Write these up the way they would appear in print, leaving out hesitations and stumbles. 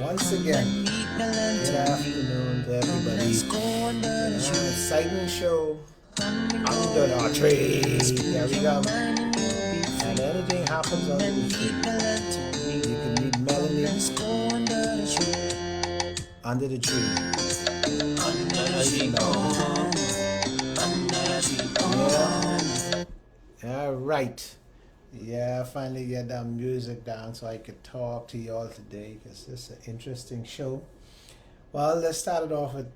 Once again, good afternoon to everybody. Exciting show under the tree. There we go. And anything happens under the tree. You can meet Melanie under the tree. Yeah. All right. Yeah, I finally get that music down so I could talk to you all today because this is an interesting show. Well, let's start it off with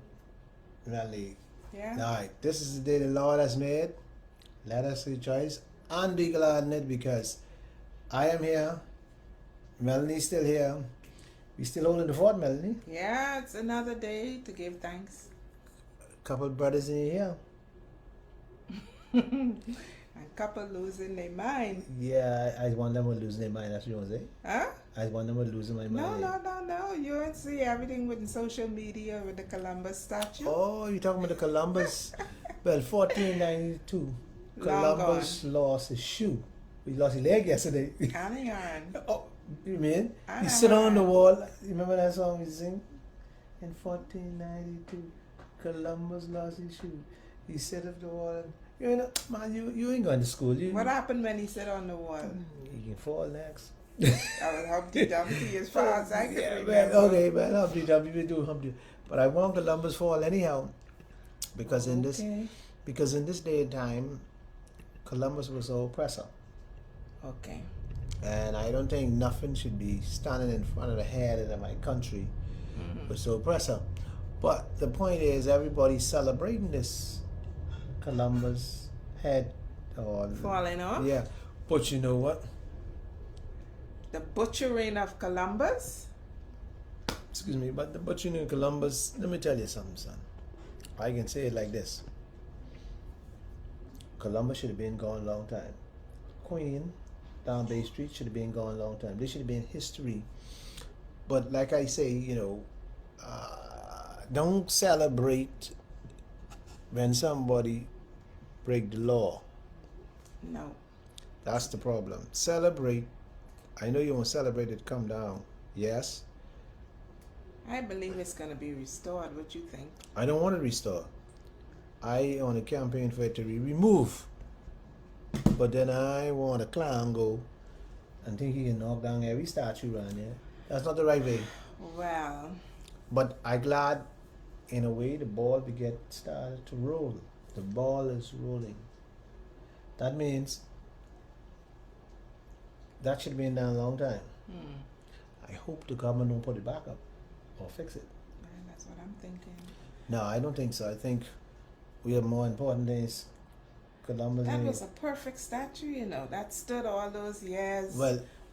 Melanie. Yeah. All right. This is the day the Lord has made. Let us rejoice and be glad in it because I am here. Melanie's still here. We still holding the fort, Melanie. Yeah, it's another day to give thanks. A couple of brothers in here. A couple losing their mind. Yeah, I want them to lose their mind. That's what you want to say? Huh? I want them to lose my mind. No. You don't see everything with social media with the Columbus statue. Oh, you're talking about the Columbus? Well, 1492. Columbus lost his shoe. He lost his leg yesterday. Carry on. Oh, you mean? He sit on the wall. You remember that song we sing? In 1492, Columbus lost his shoe. He sit up the wall. You know, man, you ain't going to school. What happened when he sat on the wall? He can fall next. I was Humpty Dumpty as far as I could remember. Man, okay, man, Humpty Dumpty, we do Humpty. But I want Columbus fall anyhow, because in this day and time, Columbus was an oppressor. Okay. And I don't think nothing should be standing in front of the head of my country with the oppressor. But the point is, everybody's celebrating this Columbus head or falling off. Yeah, but you know what? The butchering of Columbus. Excuse me, but the butchering of Columbus. Let me tell you something, son. I can say it like this: Columbus should have been gone a long time. Queen down Bay Street should have been gone a long time. This should have been history. But like I say, you know, don't celebrate when somebody break the law. No. That's the problem. Celebrate. I know you want to celebrate it, come down. Yes? I believe it's going to be restored. What you think? I don't want it restored. I on a campaign for it to be removed. But then I want a clown go and think he can knock down every statue around there. That's not the right way. Well. But I'm glad, in a way, the ball will get started to roll. The ball is rolling. That means that should have been done a long time. I hope the government won't put it back up or fix it. That's what I'm thinking. No, I don't think so. I think we have more important things. Columbus. That was a perfect statue, you know. That stood all those years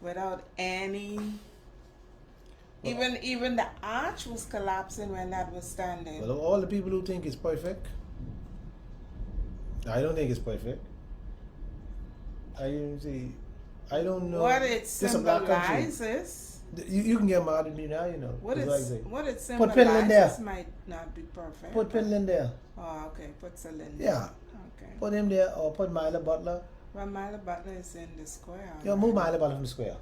without any. Even the arch was collapsing when that was standing. Well, all the people who think it's perfect, I don't think it's perfect. I don't know. What it symbolizes. You can get mad at me now, you know. What it symbolizes put Finland there. might not be perfect. Put Finland there. Oh, okay. Put Cylinder. Yeah. Okay. Put him there or put Myla Butler. Well, Myla Butler is in the square. Yeah, move Myla Butler from the square.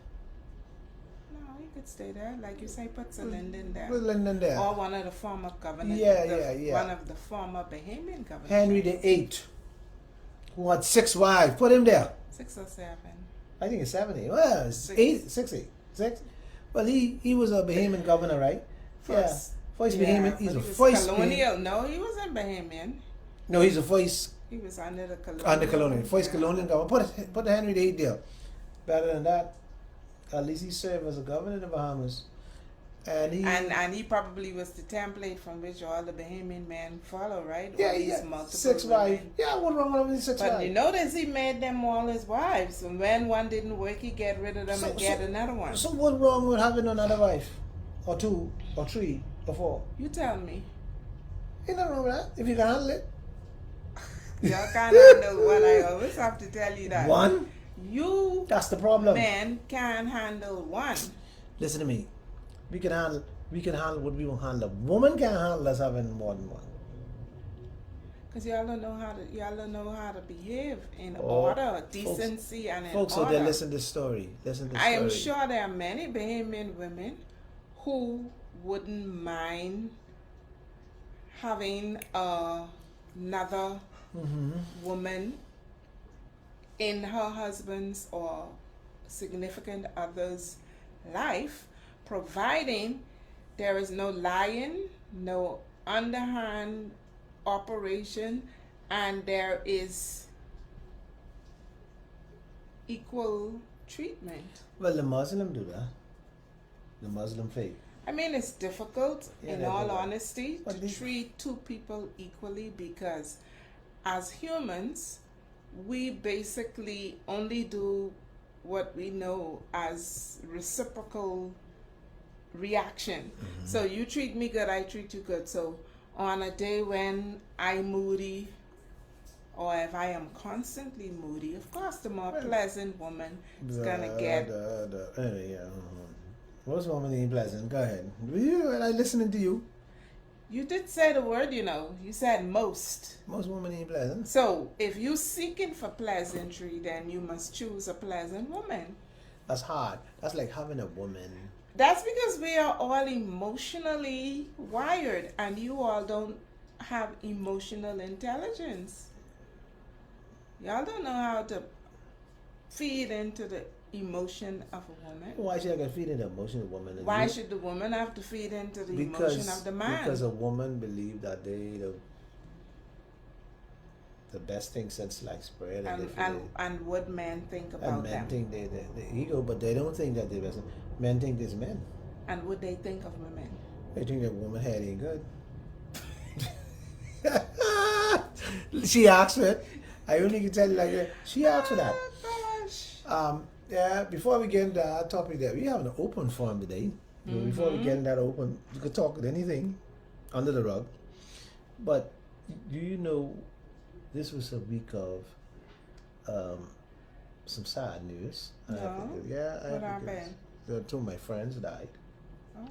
No, he could stay there. Like you say, put Cylinder there. Put Lyndon there. Or one of the former governors. Yeah. One of the former Bahamian governors. Henry VIII, who had 6 wives. Put him there. 6 or 7. I think it's 70. Well, it's 6. Well, he was a Bahamian governor, right? First Bahamian. He's a first colonial. No, he wasn't Bahamian. No, he's a first. He was under the colonial. Under colonial. First colonial governor. Put the Henry VIII there. Better than that, at least he served as a governor of the Bahamas. And he probably was the template from which all the Bahamian men follow, right? Yeah, multiple 6 wives. Yeah, what's wrong with 6 wives? But you notice he made them all his wives. And when one didn't work, he get rid of them and get another one. So what's wrong with having another wife? Or 2, or 3, or 4? You tell me. Ain't nothing wrong with that, if you can handle it. Y'all can't handle one. I always have to tell you that. One? That's the problem. Men can't handle one. Listen to me. We can handle what we want to handle. A woman can't handle us having more than one. Because y'all don't know how to behave in order, decency, and in folks order. Folks out there, listen to this story. I am sure there are many Bahamian women who wouldn't mind having another woman in her husband's or significant other's life, providing there is no lying, no underhand operation, and there is equal treatment. Well, the Muslim do that. The Muslim faith. I mean, it's difficult, Yeah, in they all do that. honesty, But to they- treat two people equally, because as humans, we basically only do what we know as reciprocal reaction. So you treat me good, I treat you good. So on a day when I'm moody, or if I am constantly moody, of course, the more pleasant woman is gonna get. Anyway, yeah. Most women ain't pleasant. Go ahead. I listening to you. You did say the word, you know. You said most. Most women ain't pleasant. So if you're seeking for pleasantry, then you must choose a pleasant woman. That's hard. That's like having a woman. That's because we are all emotionally wired, and you all don't have emotional intelligence. Y'all don't know how to feed into the emotion of a woman. Why should I get feed into the emotion of a woman? And Why you- should the woman have to feed into the because, emotion of the man? Because a woman believe that they the best thing since sliced bread, and what men think and about men them, think they ego, but they don't think that they're best. Men think there's men. and what they think of women. They think that woman head ain't good. She asked for it. I only can tell you like that. She asked for that. Oh, gosh. Yeah, before we get into our topic there, we have an open forum today. So before we get into that open, you could talk with anything under the rug. But do you know this was a week of some sad news? No. What happened? Two of my friends died. Oh,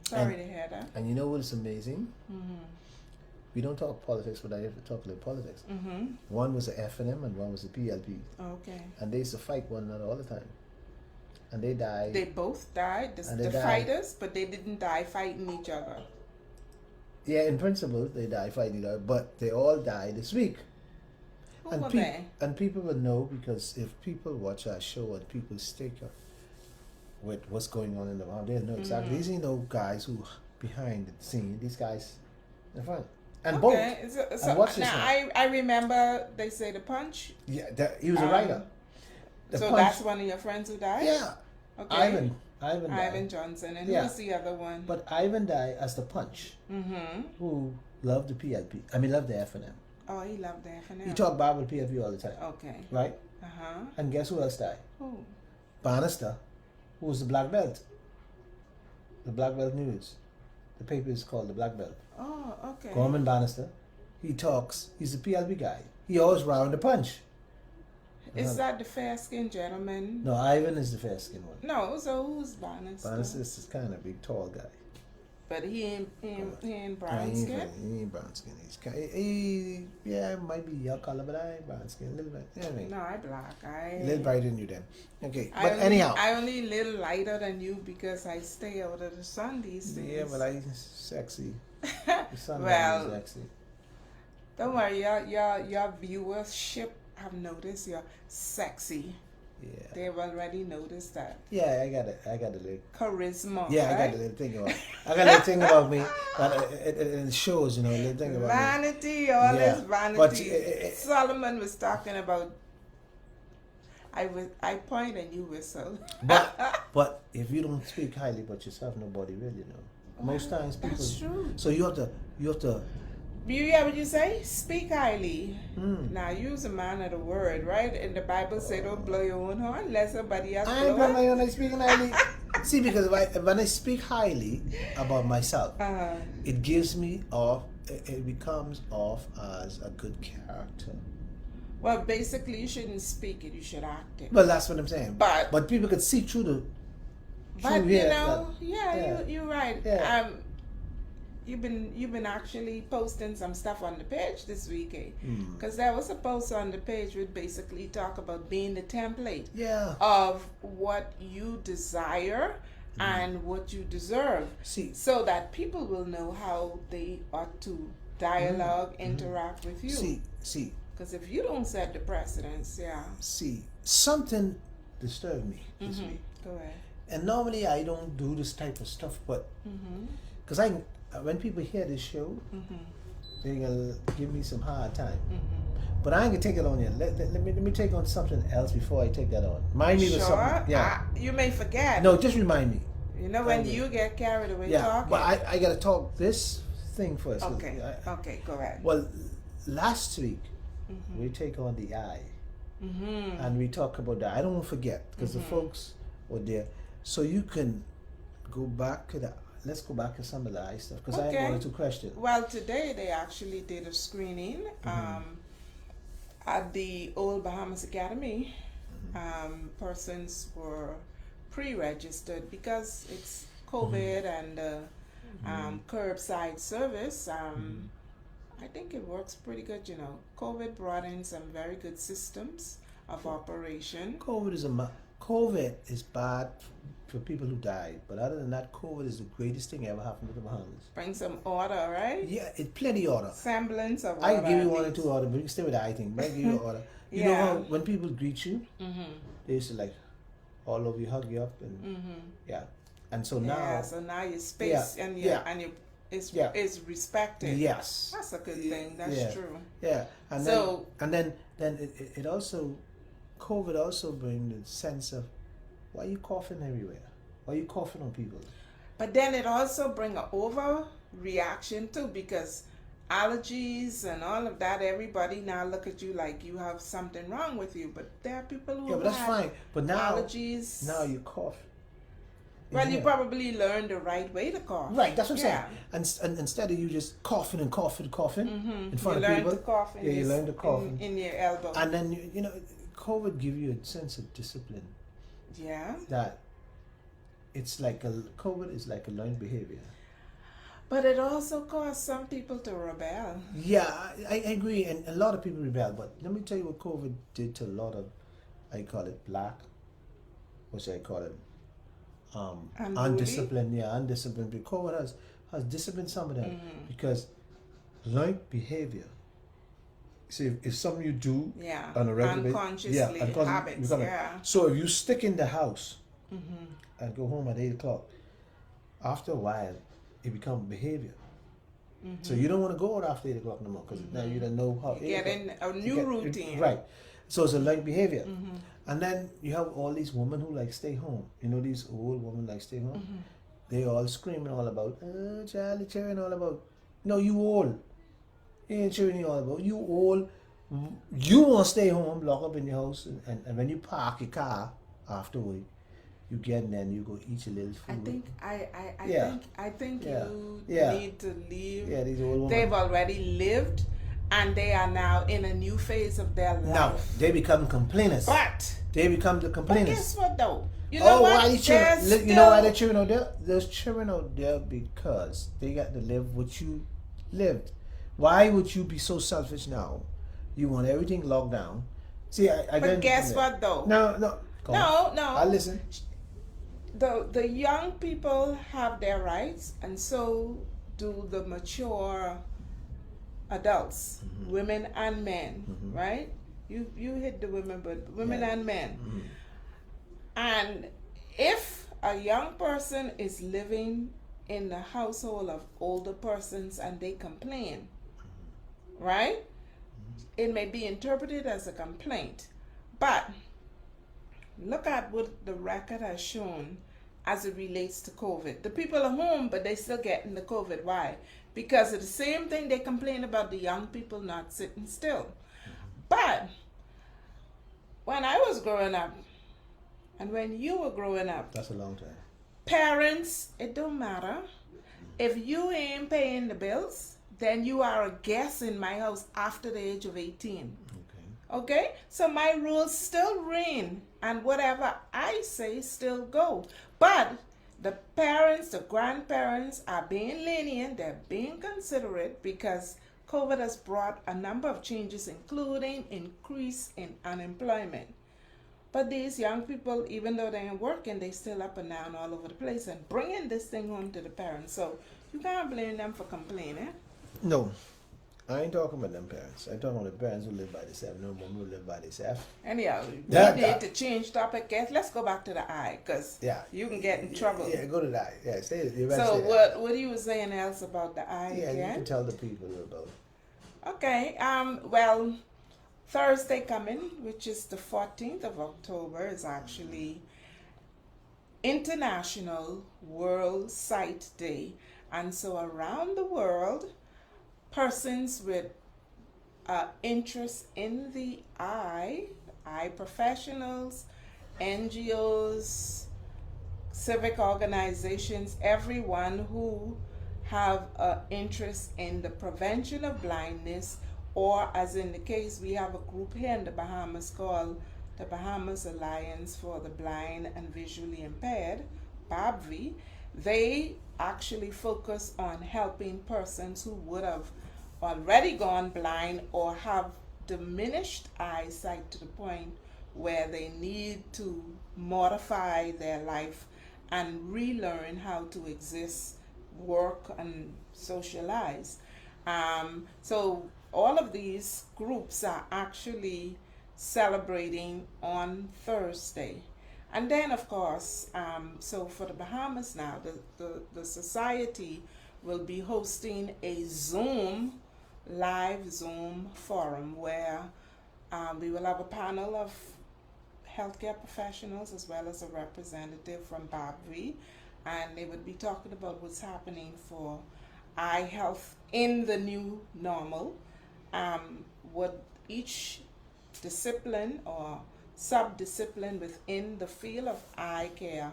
sorry to hear that. And you know what's amazing? Mm-hmm. We don't talk politics, but I have to talk about politics. Mm-hmm. One was the FNM and one was the PLP. Okay. And they used to fight one another all the time. And they died. They both died, And they the died. fighters, but they didn't die fighting each other. Yeah, in principle, they died fighting each other, but they all died this week. Who were they? And people will know, because if people watch our show and people stick with what's going on in the world, they'll know exactly. These ain't no guys who behind the scene. These guys in front. And both. So watch this now one. I remember they say the punch. Yeah, he was a writer. The So Punch- that's one of your friends who died? Yeah. Okay. Ivan died. Ivan Johnson. And Yeah. who's the other one? But Ivan died as the Punch, who loved the PLP. I mean, loved the FNM. Oh, he loved the FNL. He talked about with PLP all the time, Okay. right? Uh-huh. And guess who else died? Who? Bannister, who was the black belt. The black belt news. The paper is called the Black Belt. Oh, okay. Gorman Bannister. He talks. He's a PLP guy. He always round the punch. Is that the fair-skinned gentleman? No, Ivan is the fair skinned one. No, so who's Bannister? Bannister is this kind of big, tall guy. But he ain't brown He skin? ain't brown skin. Yeah, might be your color, but I ain't brown skin. A little bit. Anyway. No, I black. A little brighter than you then. Okay, I but only, anyhow. I only a little lighter than you because I stay out of the sun these days. Yeah, but I sexy. The sun Well, is sexy. don't worry, your viewership have noticed you're sexy. Yeah. They've already noticed that. Yeah, I got a little. Charisma. Yeah, right? I got a little thing about. I got a little thing about me. But it shows, a little thing about me. Vanity, all Yeah, this vanity. but, Solomon was talking about. I point and you whistle. But if you don't speak highly about yourself, nobody really know. Most times people. That's true. So you have to. You hear what you say? Speak highly. Now use a man of the word, right? And the Bible say don't blow your own horn unless somebody else I ain't blow got it. my own. I speaking highly. See, because when I speak highly about myself, it gives me off. It becomes off as a good character. Well, basically, you shouldn't speak it. You should act it. Well, that's what I'm saying. But people could see through the. But here, you know, that- yeah, you're right. Yeah. You've been actually posting some stuff on the page this week, Mm. because there was a post on the page which basically talk about being the template Yeah. of what you desire and what you deserve. See, so that people will know how they ought to dialogue, interact with you. See. Because if you don't set the precedence, yeah. See, something disturbed me this week. Go ahead. And normally I don't do this type of stuff, but because when people hear this show, they're gonna give me some hard time. But I ain't gonna take it on yet. Let me take on something else before I take that on. Remind me of something. Yeah. You may forget. No, just remind me. You know when you get carried away talking. But I gotta talk this thing first. Okay. Okay, go ahead. Well, last week we take on the eye, and we talk about that. I don't want to forget because the folks were there, so you can go back to the. Let's go back to some of the eye stuff because I have one or two questions. Well, today they actually did a screening at the Old Bahamas Academy. Persons were pre-registered because it's COVID and curbside service. I think it works pretty good. You know, COVID brought in some very good systems of operation. COVID is bad for people who died, but other than that, COVID is the greatest thing ever happened to the Bahamas. Bring some order, right? Yeah, it's plenty order. Semblance of order. I can give you one or two order, but you can stay with the eye thing. But I give you order. You know how when people greet you, they used to like all over you, hug you up, and and so now. Yeah, so now your space and your is respected. Yes, that's a good thing. That's true. Yeah, and so then it also, COVID also brings the sense of why are you coughing everywhere? Why are you coughing on people? But then it also brings an overreaction too, because allergies and all of that, everybody now look at you like you have something wrong with you. But there are people who but that's fine. But now allergies. Now you cough. Well, you probably learned the right way to cough. Right, that's what I'm saying. And instead of you just coughing in front of people, you learn to cough you learn to cough in your elbow. And then you know, COVID give you a sense of discipline. Yeah. That it's like COVID is like a learned behavior. But it also caused some people to rebel. Yeah, I agree, and a lot of people rebel. But let me tell you what COVID did to a lot of, I call it black, what should I call it? Undisciplined, undisciplined. Because COVID has disciplined some of them because learned behavior. See, if something you do on a regular basis, habits. So if you stick in the house and go home at 8:00, after a while, it becomes behavior. So you don't want to go out after 8:00 no more because now you don't know how. You get in a new routine. Right. So it's a learned behavior. And then you have all these women who like stay home. You know, these old women like stay home. They all screaming all about, Charlie cheering all about. No, you old. You ain't cheering all about. You old. You want to stay home, lock up in your house, and when you park your car afterward, you get in there and you go eat your little food. I think you need to leave. Yeah, these old women. They've already lived. And they are now in a new phase of their life. Now they become complainers. They become the complainers. But guess what though? You know what? Why you know why they're cheering out there? They're cheering out there because they got to live what you lived. Why would you be so selfish now? You want everything locked down. See, but guess what though? No. I listen. The young people have their rights, and so do the mature adults, women and men, right? You hit the women, but women and men. And if a young person is living in the household of older persons and they complain, right? It may be interpreted as a complaint, but look at what the record has shown as it relates to COVID. The people are home, but they still getting the COVID. Why? Because of the same thing they complain about the young people not sitting still. But when I was growing up, and when you were growing up, that's a long time. Parents, it don't matter. If you ain't paying the bills, then you are a guest in my house after the age of 18. Okay? So my rules still reign, and whatever I say still go. But the parents, the grandparents are being lenient, they're being considerate because COVID has brought a number of changes, including increase in unemployment. But these young people, even though they ain't working, they still up and down all over the place and bringing this thing home to the parents. So you can't blame them for complaining. No, I ain't talking about them parents. I'm talking about the parents who live by themselves, no mom who live by themselves. Anyhow, That- we need to change topic. Let's go back to the eye, because Yeah. you can get in trouble. Yeah, go to that. Yeah, say it. So what you were saying else about the eye Yeah, you again? can tell the people about it. Okay. Well, Thursday coming, which is the 14th of October, is actually International World Sight Day. And so around the world, persons with interest in the eye professionals, NGOs, civic organizations, everyone who have an interest in the prevention of blindness, or as in the case, we have a group here in the Bahamas called the Bahamas Alliance for the Blind and Visually Impaired, BABVI. They actually focus on helping persons who would have already gone blind or have diminished eyesight to the point where they need to modify their life and relearn how to exist, work, and socialize. So all of these groups are actually celebrating on Thursday. And then, of course, so for the Bahamas now, the society will be hosting a live Zoom forum where we will have a panel of healthcare professionals as well as a representative from BABVI, and they would be talking about what's happening for eye health in the new normal, what each discipline or sub-discipline within the field of eye care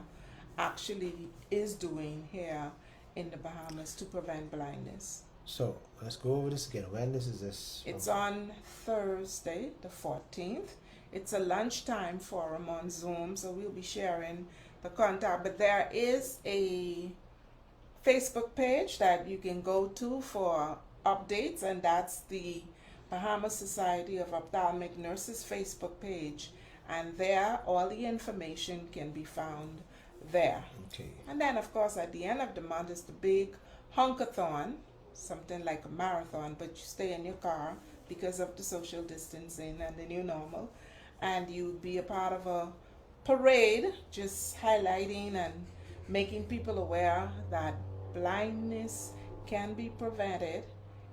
actually is doing here in the Bahamas to prevent blindness. So let's go over this again. When is this? It's on Thursday, the 14th. It's a lunchtime forum on Zoom, so we'll be sharing the contact. But there is a Facebook page that you can go to for updates, and that's the Bahamas Society of Ophthalmic Nurses Facebook page. And there, all the information can be found there. Okay. And then, of course, at the end of the month is the big hunkathon, something like a marathon, but you stay in your car because of the social distancing and the new normal. And you be a part of a parade, just highlighting and making people aware that blindness can be prevented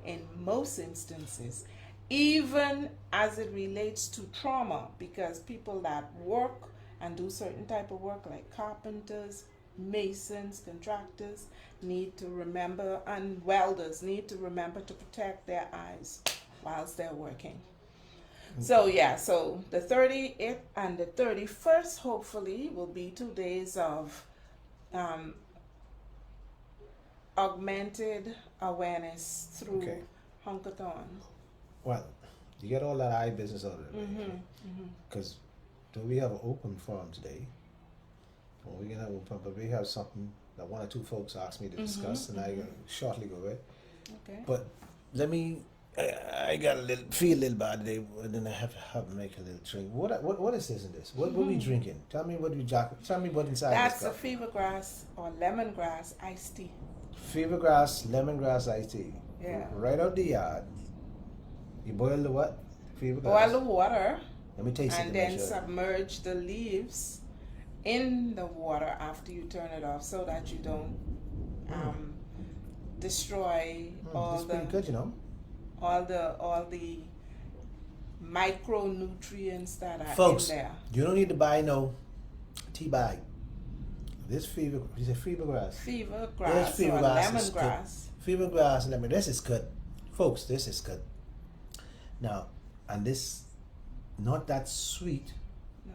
in most instances, even as it relates to trauma, because people that work and do certain type of work like carpenters, masons, contractors need to remember, and welders need to remember to protect their eyes whilst they're working. So yeah, so the 30th and the 31st hopefully will be 2 days of augmented awareness through hunkathon. Well, you get all that eye business out of it, because we have an open forum today. Well, we're gonna have open, but we have something that one or two folks asked me to discuss, and I shortly go away. Okay. But let me. I got feel a little bad today, and then I have to make a little drink. What is this in this? What we drinking? Tell me what you jack. Tell me what inside. That's this a cup. fever grass or lemongrass iced tea. Fever grass, lemongrass iced tea. Yeah. Right out the yard. You boil the what? Fever grass. Boil the water. Let me taste it. And then submerge the leaves in the water after you turn it off, so that you don't destroy all It's pretty good, you know. all the micronutrients that are Folks, in there. you don't need to buy no tea bag. This fever grass. Fever This grass fever or grass is lemongrass. Fever grass, lemon. This is good, folks. This is good. Now, and this, not that sweet. No.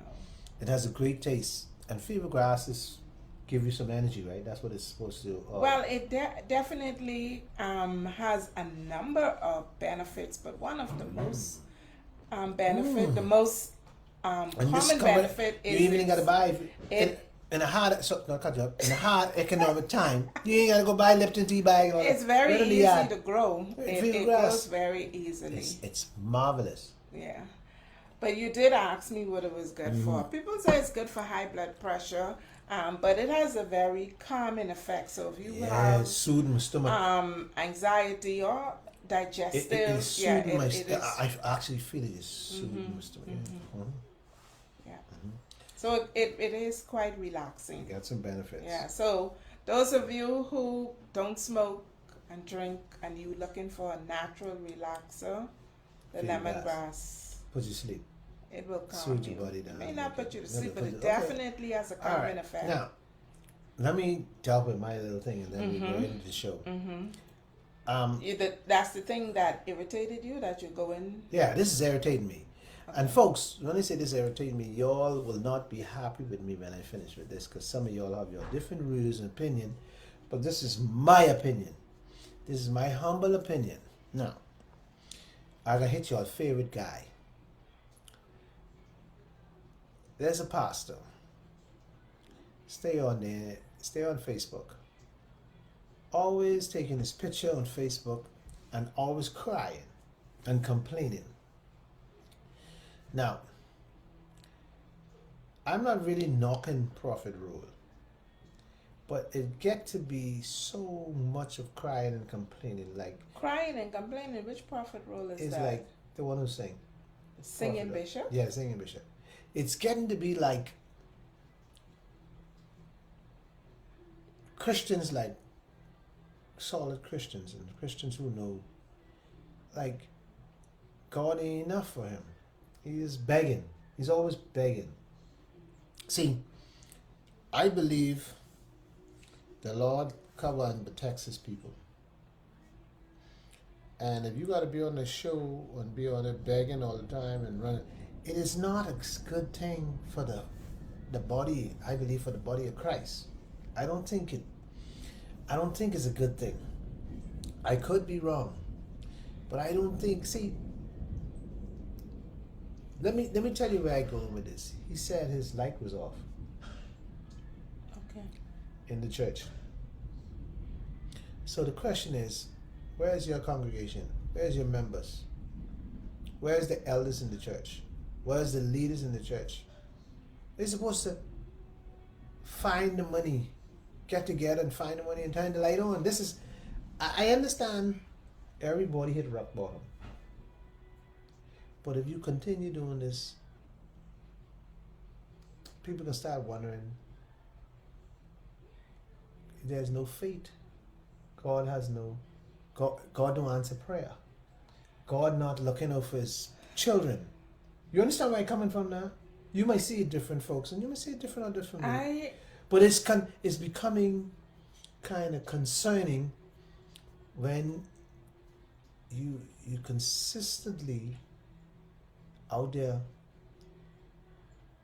It has a great taste, and fever grass is give you some energy, right? That's what it's supposed to do. Well, it definitely has a number of benefits, but one of the most the most common benefit is you even got to buy it. In a hard, in a hard economic time, you ain't gotta go buy Lipton tea bag. It's very easy to grow. It grows very easily. It's marvelous. Yeah. But you did ask me what it was good for. People say it's good for high blood pressure, but it has a very calming effect. So if you have soothing my stomach. Anxiety or digestive, It is soothing my it is. I actually feel it is soothing my stomach. Yeah. So it is quite relaxing. Got some benefits. Yeah. So those of you who don't smoke and drink and you looking for a natural relaxer, the lemongrass. Put you to sleep. It will calm Soothe you. your body down. It may not put you to sleep, but it okay. definitely has a calming effect. Now, let me talk with my little thing and then we go into the show. That's the thing that irritated you, that you're going. Yeah, this is irritating me. Okay. And folks, when I say this irritating me, y'all will not be happy with me when I finish with this, because some of y'all have your different views and opinion, but this is my opinion. This is my humble opinion. Now, I'm going to hit your favorite guy. There's a pastor. Stay on there. Stay on Facebook. Always taking his picture on Facebook and always crying and complaining. Now, I'm not really knocking Prophet Rule, but it get to be so much of crying and complaining. Like crying and complaining. Which Prophet Rule is it's that? like the one who sang. Singing Prophet Bishop? Yeah, singing bishop. It's getting to be like Christians, like solid Christians and Christians who know, like, God ain't enough for him. He is begging. He's always begging. See, I believe the Lord covers and protects his people. And if you got to be on the show and be on it begging all the time and running, it is not a good thing for the body, I believe, for the body of Christ. I don't think it's a good thing. I could be wrong, but I don't think. See, let me tell you where I go with this. He said his light was off. Okay. In the church. So the question is, where's your congregation? Where's your members? Where's the elders in the church? Where's the leaders in the church? They're supposed to find the money, get together and find the money and turn the light on. This is, I understand everybody hit rock bottom. But if you continue doing this, people can start wondering, there's no faith. God has no, God don't answer prayer. God not looking out for his children. You understand where I'm coming from now? You might see it different, folks, and you might see it different or different. But it's becoming kind of concerning when you consistently out there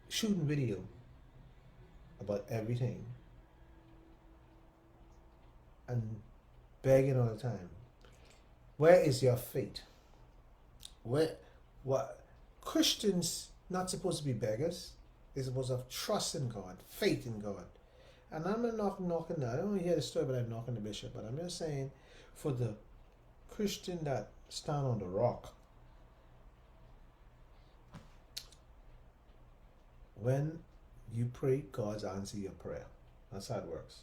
shooting video about everything and begging all the time. Where is your faith? What Christians not supposed to be beggars? They're supposed to have trust in God, faith in God. And I'm not knocking that. I don't hear the story, but I'm knocking the bishop. But I'm just saying, for the Christian that stand on the rock, when you pray, God's answer your prayer. That's how it works.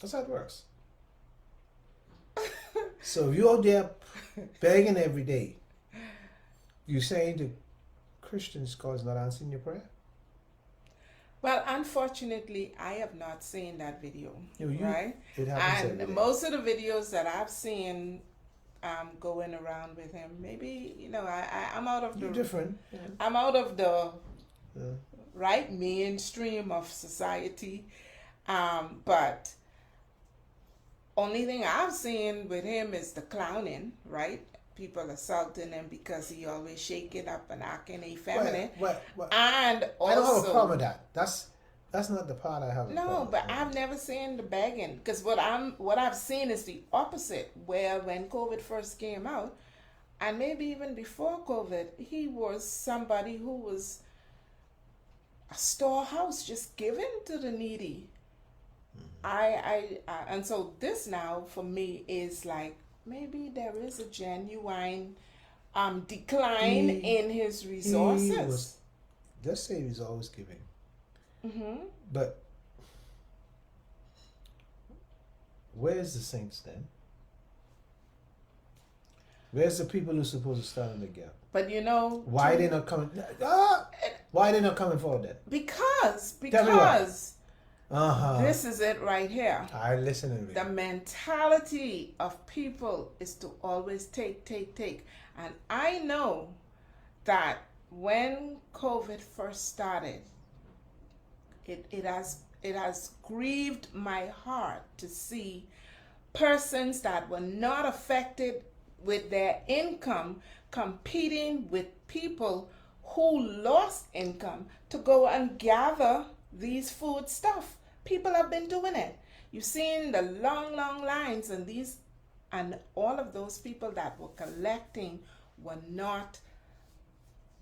That's how it works. So if you're out there begging every day, you saying to Christians, God's not answering your prayer? Well, unfortunately, I have not seen that video, right? It happens every And day. most of the videos that I've seen going around with him, maybe, I'm out of You're the... different. Yeah. I'm out of the right mainstream of society, but only thing I've seen with him is the clowning, right? People assaulting him because he always shaking up and acting effeminate. Well, and also, I don't have a problem with that. That's not the part I have. No, but I've never seen the begging, because what I've seen is the opposite. Where when COVID first came out, and maybe even before COVID, he was somebody who was a storehouse, just giving to the needy. And so this now for me is like, maybe there is a genuine decline in his resources. Let's say he's always giving. Mm-hmm. But where's the saints then? Where's the people who's supposed to stand in the gap? But you know why they not coming? Why they not coming forward then? Because Uh-huh. this is it right here. I listen to me. The mentality of people is to always take. And I know that when COVID first started, it has grieved my heart to see persons that were not affected with their income competing with people who lost income to go and gather these food stuff. People have been doing it. You've seen the long lines, and all of those people that were collecting were not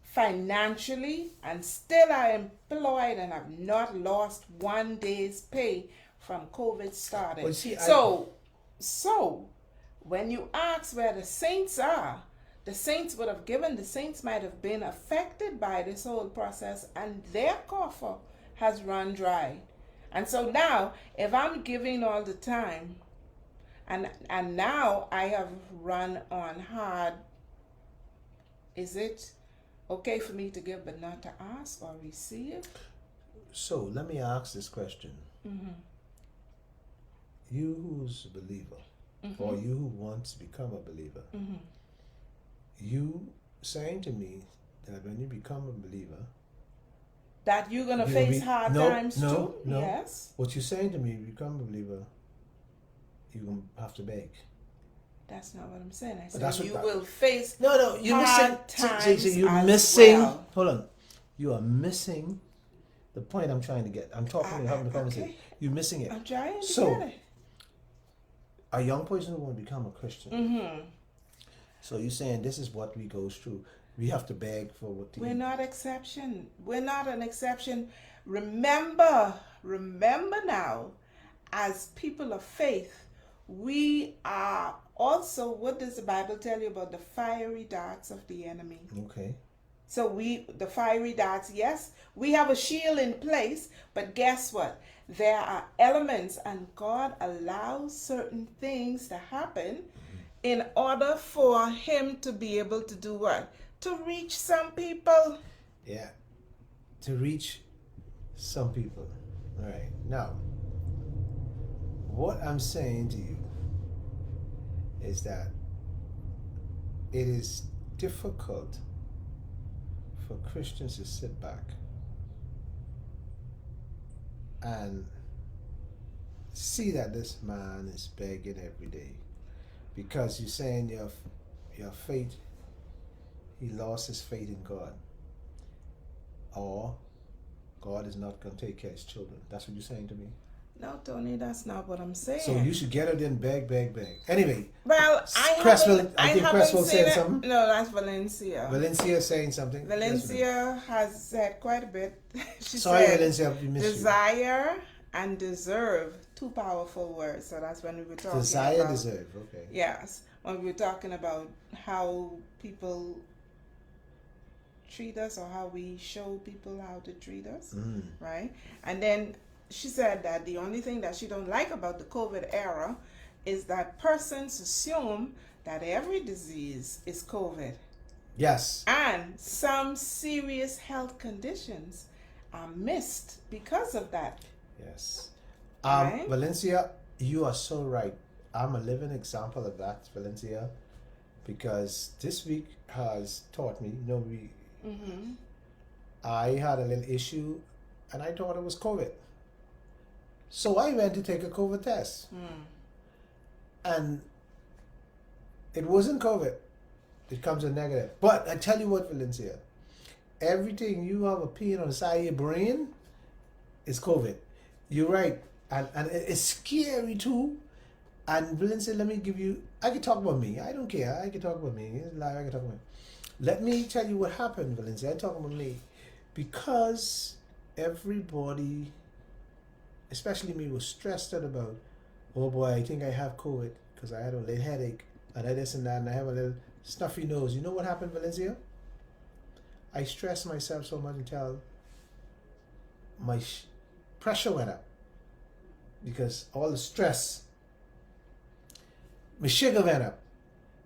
financially and still are employed and have not lost one day's pay from COVID started. Well, see, so when you ask where the saints are, the saints would have given, the saints might have been affected by this whole process, and their coffer has run dry. And so now, if I'm giving all the time, and now I have run on hard, is it okay for me to give but not to ask or receive? So let me ask this question. Mm-hmm. You who's a believer, Mm-hmm. or you who wants to become a believer, Mm-hmm. you saying to me that when you become a believer, That you're going to you'll face be- hard no, times no, too? no. Yes. what you're saying to me, you become a believer, you're going to have to beg. That's not what I'm saying. I that's said what you will face No, you're hard missing. times You're as missing. well. Hold on, you are missing the point I'm trying to get. I'm talking, you're having a conversation. Okay. You're missing it. I'm trying to So- get it. A young person who want to become a Christian. Mm-hmm. So you're saying this is what we go through. We have to beg for what to We're eat. not exception. We're not an exception. Remember now, as people of faith, we are also, what does the Bible tell you about the fiery darts of the enemy? Okay. So the fiery darts, yes, we have a shield in place, but guess what? There are elements, and God allows certain things to happen in order for him to be able to do what? To reach some people. Yeah. To reach some people. All right. Now, what I'm saying to you is that it is difficult for Christians to sit back and see that this man is begging every day, because you're saying your faith, he lost his faith in God, or God is not going to take care of his children. That's what you're saying to me? No, Tony, that's not what I'm saying. So you should get it in, beg. Anyway, well, I Cresswell, haven't, I think haven't Cresswell seen said it. something? No, that's Valencia. Valencia is saying something. Valencia has said quite a bit. She Sorry, said, Valencia, we missed desire and deserve, two powerful words. So that's when we were you. talking Desire, about, deserve. Okay. yes, when we were talking about how people treat us, or how we show people how to treat us, right? And then she said that the only thing that she don't like about the COVID era is that persons assume that every disease is COVID, Yes. and some serious health conditions are missed because of that. Yes. Right? Valencia, you are so right. I'm a living example of that, Valencia, because this week has taught me, I had a little issue and I thought it was COVID. So I went to take a COVID test. And it wasn't COVID. It comes in negative. But I tell you what, Valencia, everything you have a pain on the side of your brain is COVID. You're right. And it's scary too. And Valencia, let me give you, I can talk about me. I don't care. I can talk about me. It's like I can talk about me. Let me tell you what happened, Valencia. I talk about me. Because everybody, especially me, was stressed out about, oh boy, I think I have COVID because I had a little headache and I this and that, and I have a little stuffy nose. You know what happened, Valencia? I stressed myself so much until my pressure went up because all the stress. My sugar went up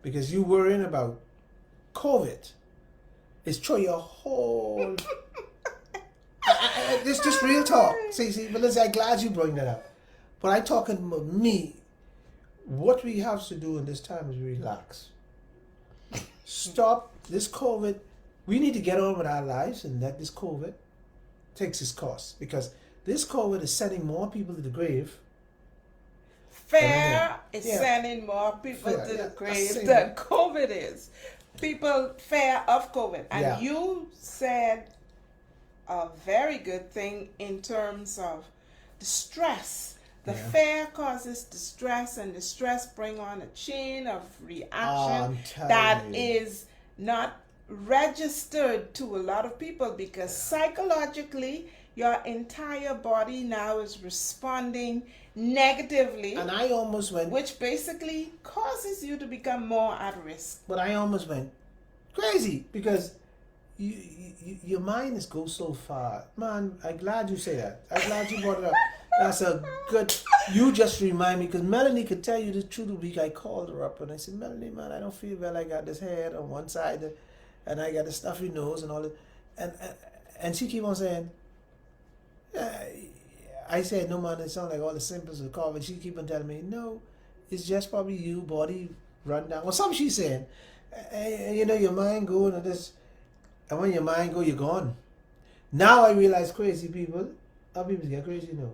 because you worrying about COVID. It's throw your whole. This just real talk. See, Valencia, I'm glad you bring that up. But I talking about me. What we have to do in this time is relax. Stop this COVID. We need to get on with our lives and let this COVID takes its course, because this COVID is sending more people to the grave. Fear is sending more people to the grave than COVID is. People fear of COVID. And you said a very good thing in terms of the stress. The fear causes the stress, and the stress bring on a chain of reaction that is not registered to a lot of people, because psychologically your entire body now is responding negatively, and I almost went, which basically causes you to become more at risk. But I almost went crazy because your mind is go so far, man. I'm glad you say that. I'm glad you brought it up. That's a good. You just remind me, because Melanie could tell you the truth. The week I called her up and I said, Melanie, man, I don't feel well. I got this head on one side, and I got a stuffy nose and all that. And she keep on saying, I said, no, man, it sounds like all the symptoms of COVID. She keep on telling me, no, it's just probably you, body run down. Or something she's saying. You know, your mind going and this, and when your mind go, you're gone. Now I realize crazy people, how people get crazy, you know.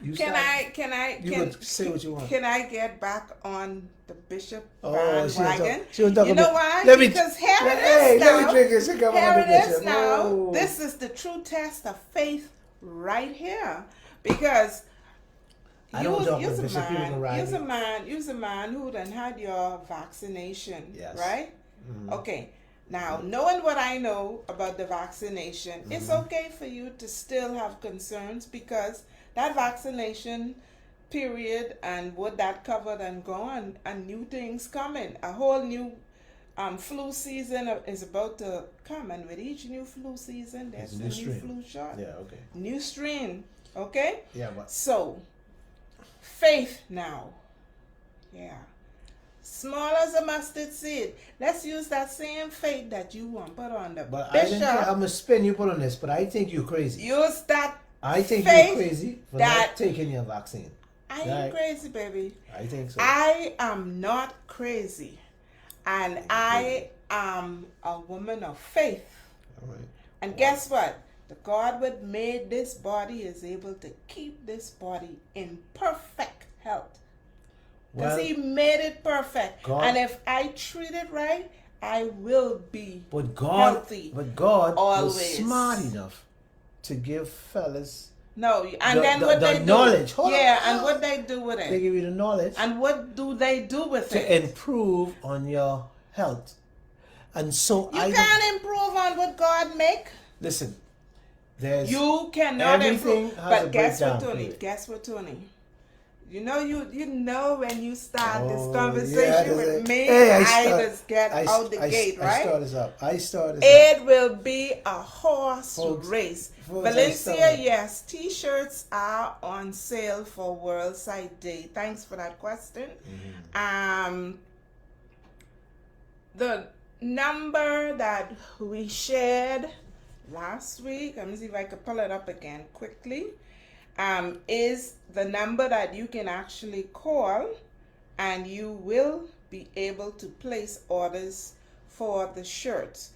You could say what you want. Can I get back on the Bishop bandwagon? You know why? Because here it is now. Let me drink this. Here it is now. Oh. This is the true test of faith right here. Because you're a man who done had your vaccination, right? Mm-hmm. Okay. Now, knowing what I know about the vaccination, it's okay for you to still have concerns, because that vaccination period and what that covered and gone, and new things coming. A whole new flu season is about to come, and with each new flu season, there's a new flu shot. Yeah, okay. New strain, okay? Yeah, but so faith now. Yeah. Small as a mustard seed. Let's use that same faith that you want put on the But Bishop. I didn't think I'm a spin you put on this, but I think you're crazy. Use that. I think you're crazy for not taking your vaccine. I ain't crazy, baby. I think so. I am not crazy. And I am a woman of faith. All right. And guess what? The God that made this body is able to keep this body in perfect health. Because he made it perfect. And if I treat it right, I will be healthy. But God always. Was smart enough to give fellas what they do. Knowledge. And what they do with it. They give you the knowledge. And what do they do with it? To improve on your health. And so you can't improve on what God make. Listen, you cannot improve. But guess what, Tony? You know when you start this conversation with me, I just get out the gate, right? I start this It will be a horse race. Valencia, yes, T-shirts are on sale for World Sight Day. Thanks for that question. Mm-hmm. The number that we shared last week, let me see if I can pull it up again quickly. Is the number that you can actually call, and you will be able to place orders for the shirts.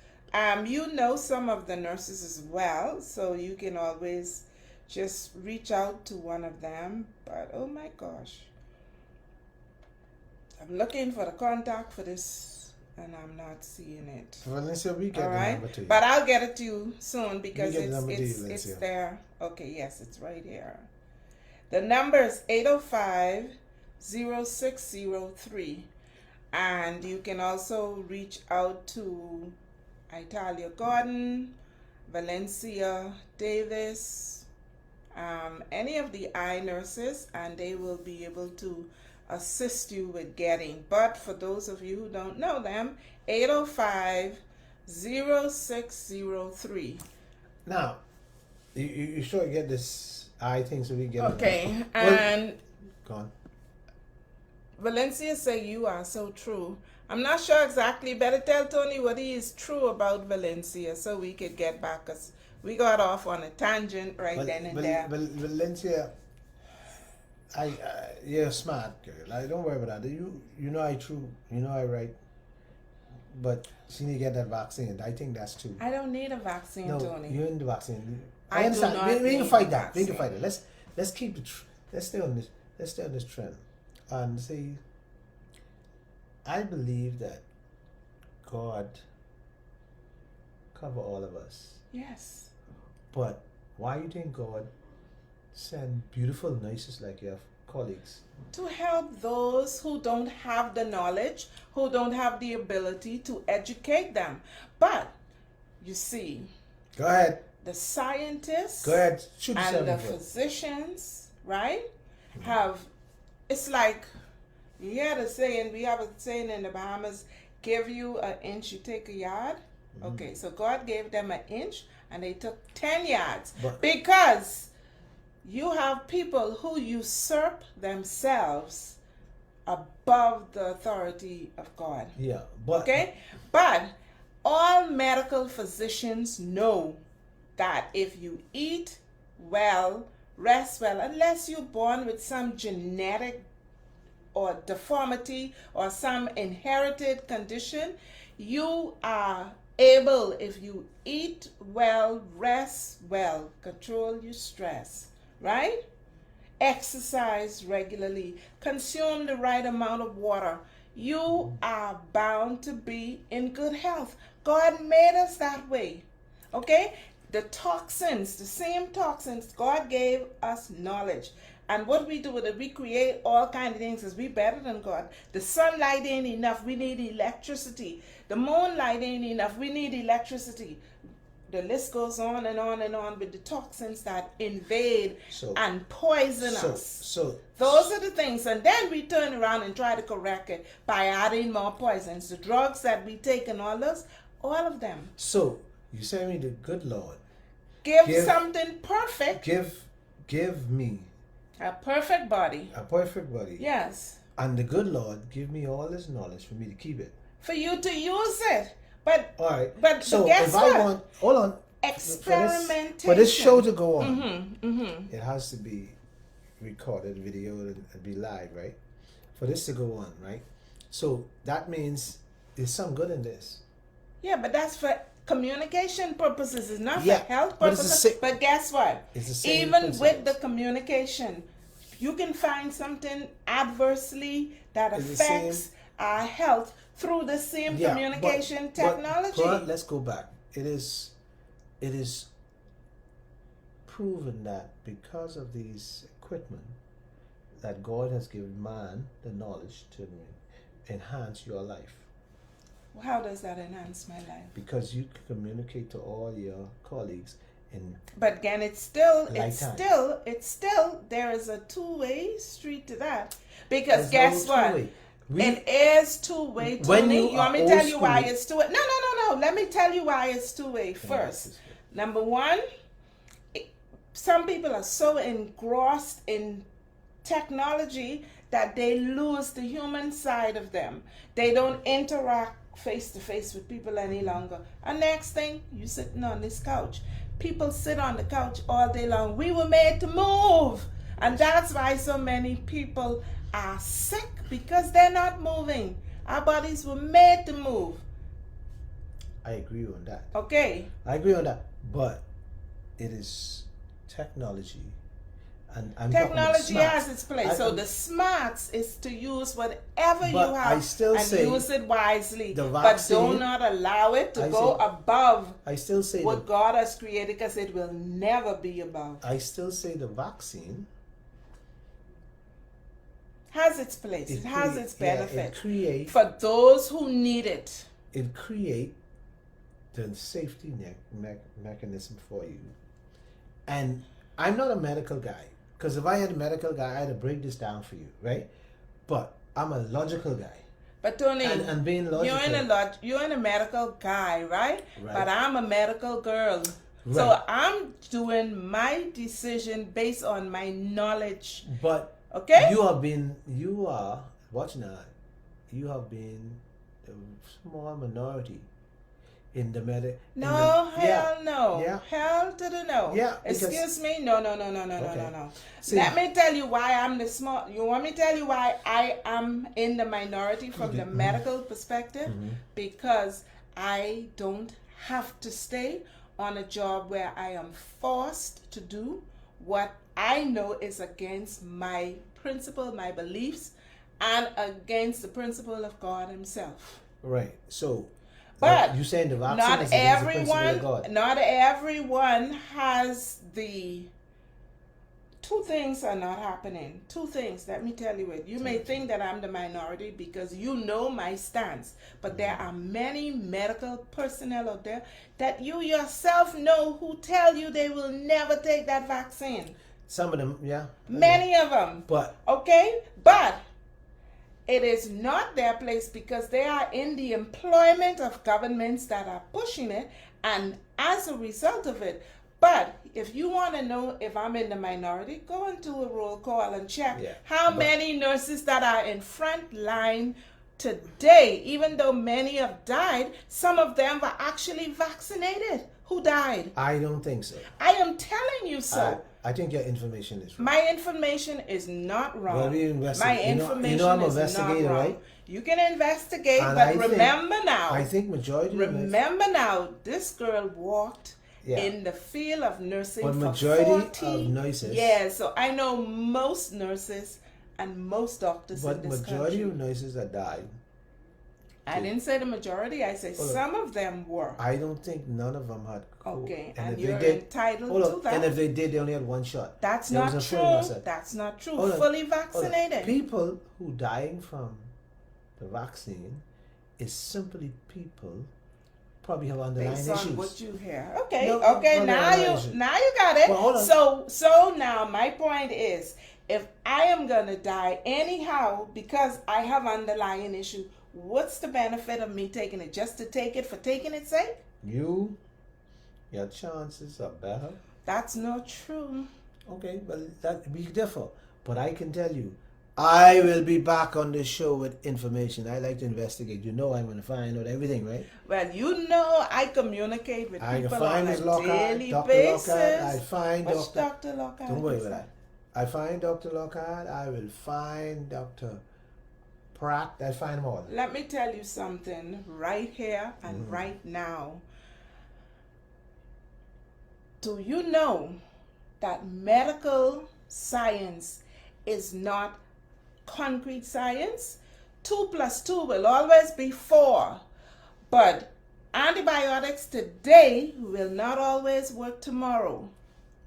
You know some of the nurses as well, so you can always just reach out to one of them. But oh my gosh, I'm looking for the contact for this and I'm not seeing it. Valencia, we get all the right, number to you. But I'll get it to you soon, because it's there. Okay, yes, it's right here. The number is 805-0603, and you can also reach out to Italia Gordon, Valencia Davis, any of the eye nurses, and they will be able to assist you with getting. But for those of you who don't know them, 805-0603. Now, you sure get this eye thing so we get Okay, it. and Go on. Valencia say you are so true. I'm not sure exactly. Better tell Tony what he is true about Valencia so we could get back, because we got off on a tangent then and there. Valencia, you're a smart girl. Don't worry about that. You know I true. You know I right. But she need to get that vaccine. I think that's true. I don't need a vaccine, No, Tony. you need the vaccine. I understand. do not We need can fight the that. We can vaccine. fight it. Let's keep let's stay on this. Let's stay on this trend and see. I believe that God cover all of us. Yes. But why you think God send beautiful nurses like your colleagues? To help those who don't have the knowledge, who don't have the ability to educate them. But you see, Go ahead. the scientists Go ahead. Shoot and the yourself in the foot. physicians, right, have, it's like, you hear the saying, we have a saying in the Bahamas, give you an inch, you take a yard. Okay, so God gave them an inch and they took 10 yards. Because you have people who usurp themselves above the authority of God. Yeah, but Okay? But all medical physicians know that if you eat well, rest well, unless you're born with some genetic or deformity or some inherited condition, you are able, if you eat well, rest well, control your stress, right? Exercise regularly, consume the right amount of water, you are bound to be in good health. God made us that way. Okay? The toxins, the same toxins, God gave us knowledge. And what we do with it, we create all kinds of things because we better than God. The sunlight ain't enough, we need electricity. The moonlight ain't enough, we need electricity. The list goes on and on and on with the toxins that invade and poison us. So those are the things, and then we turn around and try to correct it by adding more poisons. The drugs that we take and all those, all of them. So you say me the good Lord. Give something perfect. Give me a perfect body. A perfect body. Yes. And the good Lord give me all this knowledge for me to keep it. For you to use it. But all right. But so guess if what? I want, hold on. Experimentation. For this show to go on, it has to be recorded, video, and be live, right? For this to go on, right? So that means there's some good in this. Yeah, but that's for communication purposes. It's not for health purposes. But guess what? It's the same Even principles. with the communication, you can find something adversely that affects our health through the same communication technology. But let's go back. It is proven that because of these equipment that God has given man the knowledge to enhance your life. How does that enhance my life? Because you can communicate to all your colleagues in. But again, it's still there is a two-way street to that. Because guess what? It is two-way, Tony. You want me to tell you why it's two-way? No. Let me tell you why it's two-way first. Number one, some people are so engrossed in technology that they lose the human side of them. They don't interact face-to-face with people any longer. And next thing, you sitting on this couch. People sit on the couch all day long. We were made to move. And that's why so many people are sick, because they're not moving. Our bodies were made to move. I agree on that. Okay. I agree on that. But it is technology. And technology has its place. So the smarts is to use whatever you have and use it wisely. But do not allow it to go above what God has created, because it will never be above. I still say the vaccine has its place. It has its benefit. For those who need it. It creates the safety mechanism for you. And I'm not a medical guy. Because if I had a medical guy, I'd break this down for you, right? But I'm a logical guy. But Tony, And being logical. you're a medical guy, right? Right. But I'm a medical girl. Right. So I'm doing my decision based on my knowledge. But Okay? you are, watch now, you have been a small minority in the No, hell yeah, no. yeah. Hell to the no. Yeah, because- Excuse me? No. Okay. No. See- Let me tell you why I'm the small. You want me to tell you why I am in the minority from Okay. the medical perspective? Because I don't have to stay on a job where I am forced to do what I know is against my principle, my beliefs, and against the principle of God Himself. Right. So, But you saying the vaccine not is against the principle of everyone, God. not everyone has the. Two things are not happening. Two things. Let me tell you it. You may think that I'm the minority because you know my stance, but there are many medical personnel out there that you yourself know who tell you they will never take that vaccine. Some of them, yeah. Many of them. But Okay? But it is not their place because they are in the employment of governments that are pushing it, and as a result of it. But if you want to know if I'm in the minority, go and do a roll call and check how many nurses that are in front line today, even though many have died, some of them were actually vaccinated. Who died? I don't think so. I am telling you so. I think your information is wrong. My information is not wrong. Well, we investigate. My You know information I'm is not investigator, wrong. right? You can investigate, And but I think- remember now. I think majority of it- Remember now, this girl walked Yeah. in the field of nursing But for majority 40 of nurses- Yeah, so I know most nurses and most doctors But in this majority country. of nurses that died, I didn't say the majority. I say Hold on. some of them were. I don't think none of them had COVID. Okay, and if you're they did, entitled hold to on, that. and if they did, they only had one shot. That's There not was a true. film I said. That's not true. Hold on, Fully hold on. vaccinated. People who dying from the vaccine is simply people probably have underlying Based issues. on what you hear. Okay, No, okay, no, now no, you no. got it. Well, hold on. So now my point is, if I am gonna die anyhow because I have underlying issue, what's the benefit of me taking it? Just to take it for taking its sake? Your chances are better. That's not true. Okay, well, that we differ. But I can tell you, I will be back on the show with information. I like to investigate. You know I'm going to find out everything, right? Well, you know I communicate with I can people find on Ms. a Lockhart, daily Dr. basis. Lockhart. I find Which Dr. Dr. Lockhart? Don't worry is about that. I find Dr. Lockhart. I will find Dr. Pratt. I find them all. Let me tell you something right here and Mm-hmm. right now. Do you know that medical science is not concrete science? 2 plus 2 will always be 4. But antibiotics today will not always work tomorrow.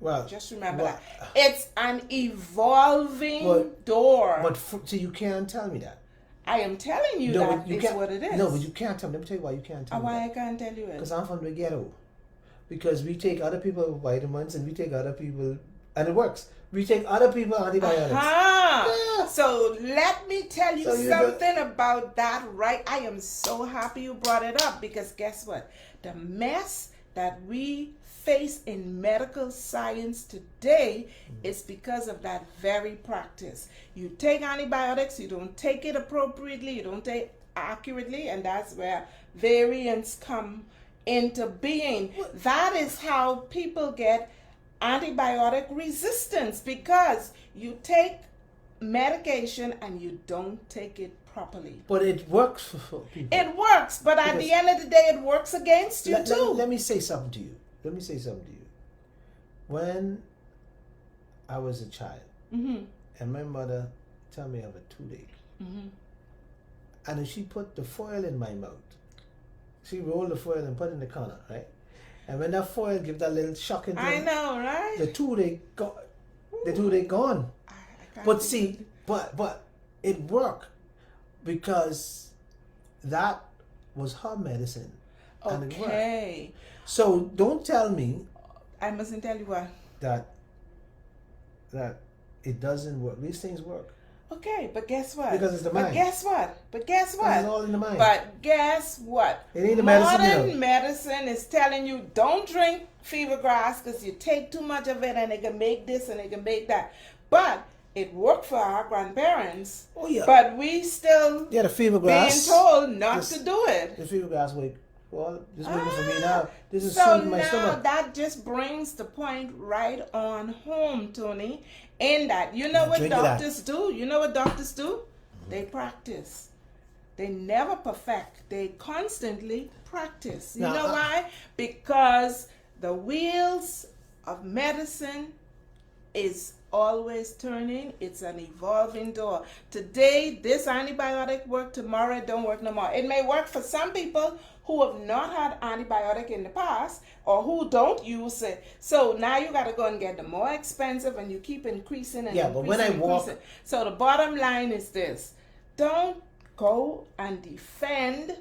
Well, Just remember well, that. It's an evolving But- door. But see, you can't tell me that. I am telling you but that you is can't- what it is. No, but you can't tell me. Let me tell you why you can't tell And me why that. I can't tell you it? Because I'm from the ghetto. Because we take other people vitamins and we take other people, and it works. We take other people antibiotics. Uh-huh. Yeah. So let me tell you So you something about that, right? I am so happy you brought it up because guess what? The mess that we face in medical science today is because of that very practice. You take antibiotics, you don't take it appropriately, you don't take accurately, and that's where variants come into being. That is how people get antibiotic resistance, because you take medication and you don't take it properly. But it works for people. It works, but at the Because- end of the day, it works against you too. Let me say something to you. Let me say something to you. When I was a child, Mm-hmm. and my mother told me I have a toothache, and if she put the foil in my mouth, she rolled the foil and put it in the corner, right? And when that foil give that little shocking thing, I know, right? the toothache gone. I can't But think see, but it worked because that was her medicine, of and it. it worked. Okay. So don't tell me I mustn't tell you what. that it doesn't work. These things work. Okay, but guess what? Because it's the mind. But guess what? Because it's all in the mind. But guess what? It ain't the medicine, Modern medicine is telling you don't drink fever grass because you take too much of it and it can make this and it can make that. But it worked for our grandparents. Oh yeah. But we still the fever grass. being told not to do it. The fever grass wait. Well, this is working for me now. This is so soothing my now stomach. that just brings the point right on home, Tony. In that, you know what doctors do? You know what doctors do? Mm-hmm. They practice. They never perfect. They constantly practice. You know why? Because the wheels of medicine is always turning. It's an evolving door. Today, this antibiotic work. Tomorrow, it don't work no more. It may work for some people who have not had antibiotic in the past or who don't use it. So now you got to go and get the more expensive and you keep increasing and increasing. But when I walk... So the bottom line is this. Don't go and defend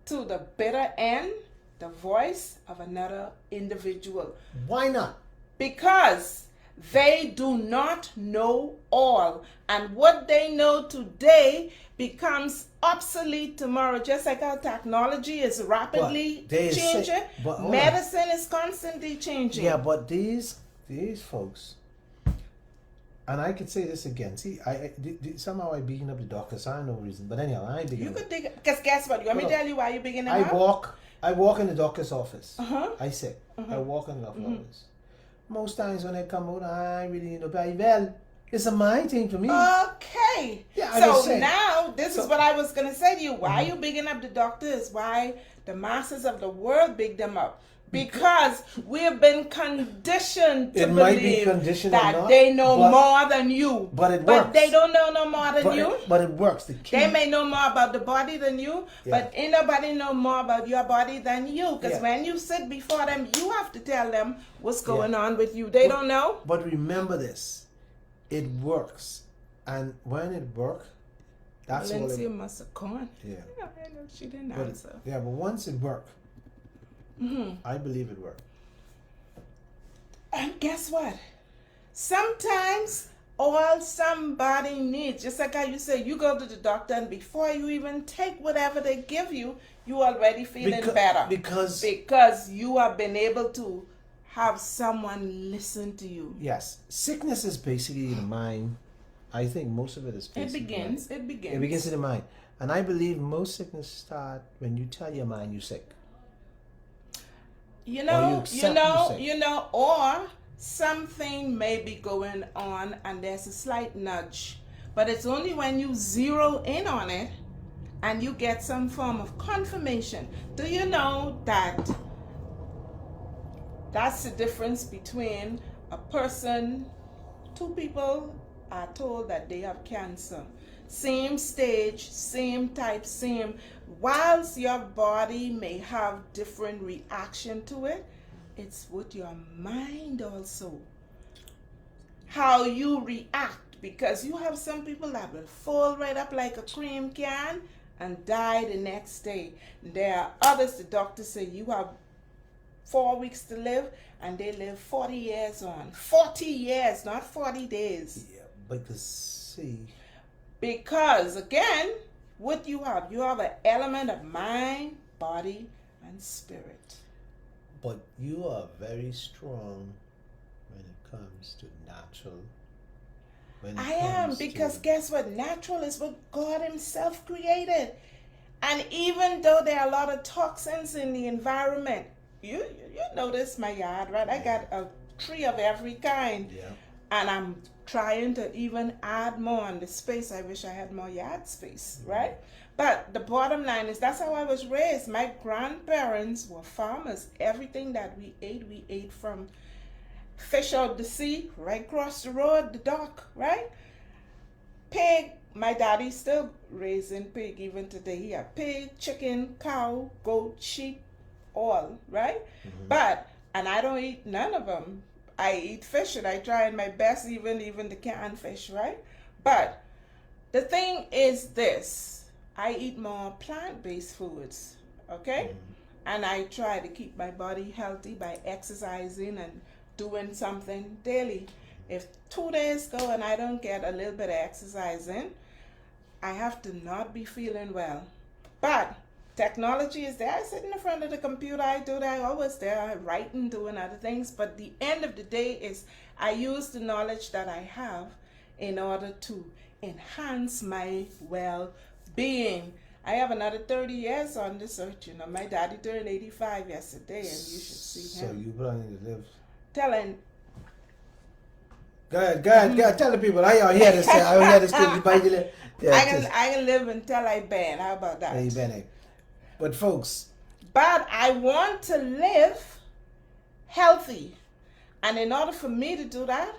to the bitter end the voice of another individual. Why not? Because they do not know all. And what they know today becomes obsolete tomorrow. Just like our technology is rapidly changing, medicine is constantly changing. Yeah, but these folks, and I could say this again. See, somehow I beating up the doctors. I have no reason, but anyhow, I ain't beating up. You could think, because guess what? You want me to tell you why you're beating them up? I walk in the doctor's office. I say, Uh-huh. I walk in the doctor's office. Most times when I come out, I really need to pay. Well, it's a mind thing to me. Okay. Yeah, so now, this is what I was going to say to you. Why you bigging up the doctors? Why the masses of the world big them up? Because we have been conditioned to believe that they know more than you. But it works. But they don't know no more than you. But it works. They may know more about the body than you, but ain't nobody know more about your body than you. Because when you sit before them, you have to tell them what's going on with you. They don't know. But remember this. It works. And when it works, that's all Lindsay must have gone. Yeah. I know she didn't answer. But once it works, I believe it worked. And guess what? Sometimes all somebody needs, just like how you say, you go to the doctor and before you even take whatever they give you, you already feeling better. Because you have been able to have someone listen to you. Yes. Sickness is basically the mind. I think most of it is basically It begins in the mind. And I believe most sickness start when you tell your mind you're sick. Or something may be going on and there's a slight nudge. But it's only when you zero in on it and you get some form of confirmation. Do you know that that's the difference between a person, two people are told that they have cancer. Same stage, same type, same. Whilst your body may have different reaction to it, it's with your mind also. How you react, because you have some people that will fold right up like a cream can and die the next day. There are others, the doctors say you have 4 weeks to live and they live 40 years on. 40 years, not 40 days. Yeah, because again, what you have an element of mind, body, and spirit. But you are very strong when it comes to natural. I am, because guess what? Natural is what God Himself created. And even though there are a lot of toxins in the environment, you notice my yard, right? I got a tree of every kind. Yeah. And I'm trying to even add more on the space. I wish I had more yard space, right? But the bottom line is that's how I was raised. My grandparents were farmers. Everything that we ate from fish out the sea, right across the road, the dock, right? Pig, my daddy's still raising pig even today. He had pig, chicken, cow, goat, sheep, all, right? And I don't eat none of them. I eat fish and I try my best, even the canned fish, right? But the thing is this, I eat more plant-based foods, okay? And I try to keep my body healthy by exercising and doing something daily. If 2 days go and I don't get a little bit of exercise in, I have to not be feeling well. But technology is there. I sit in the front of the computer. I do that. I always there writing, doing other things. But the end of the day is I use the knowledge that I have in order to enhance my well-being. I have another 30 years on this earth. You know, my daddy turned 85 yesterday, and you should see him. So you planning to live? Telling. Go ahead. Tell the people. I hear this. I hear this thing. Yeah, I can live until I bend. How about that? Amen. But folks. But I want to live healthy. And in order for me to do that,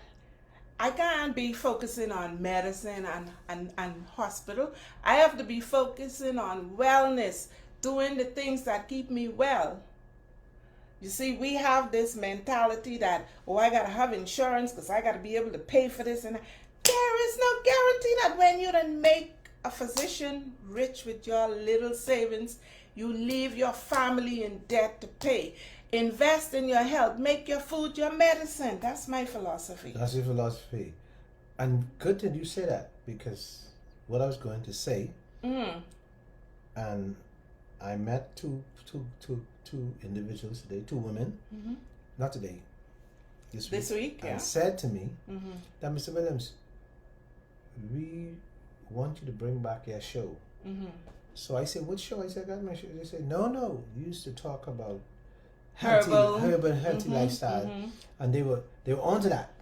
I can't be focusing on medicine and hospital. I have to be focusing on wellness, doing the things that keep me well. You see, we have this mentality that, oh, I got to have insurance because I got to be able to pay for this. And there is no guarantee that when you then make a physician rich with your little savings, you leave your family in debt to pay. Invest in your health. Make your food your medicine. That's my philosophy. That's your philosophy. And good that you say that, because what I was going to say, and I met two individuals today, two women, not today, this week, yeah. And said to me that, Mr. Williams, we want you to bring back your show. So I said, what show? I said, I got my show. They said, no, you used to talk about herbal healthy lifestyle, and they were onto that.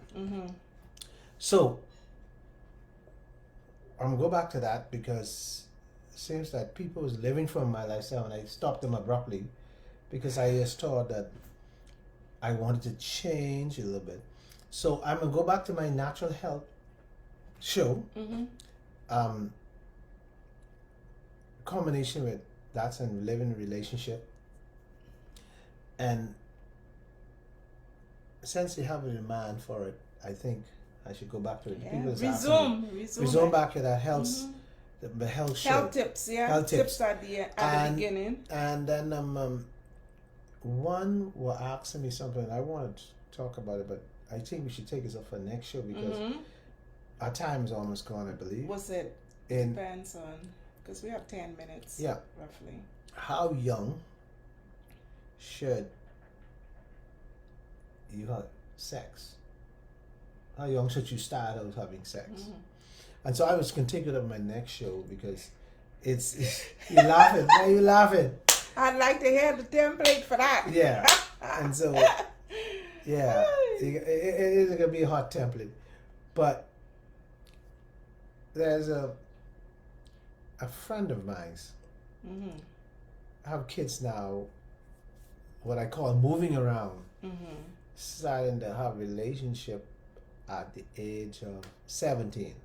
So I'm gonna go back to that, because it seems that people was living from my lifestyle, and I stopped them abruptly because I just thought that I wanted to change a little bit. So I'm gonna go back to my natural health show. Combination with that's in living relationship. And since you have a demand for it, I think I should go back to it. Yeah. People Resume back to that health, the health show. Health tips, yeah. Health tips at the beginning. And then one were asking me something. I wanted to talk about it, but I think we should take this up for the next show, because our time is almost gone, I believe. What's it? Depends on, because we have 10 minutes. Yeah. Roughly. How young should you have sex? How young should you start out having sex? And so I was going to take it up my next show, because it's you're laughing. Why are you laughing? I'd like to hear the template for that. Yeah. And so, yeah, it is going to be a hot template. But there's a friend of mine's have kids now, what I call moving around, starting to have relationship at the age of 17.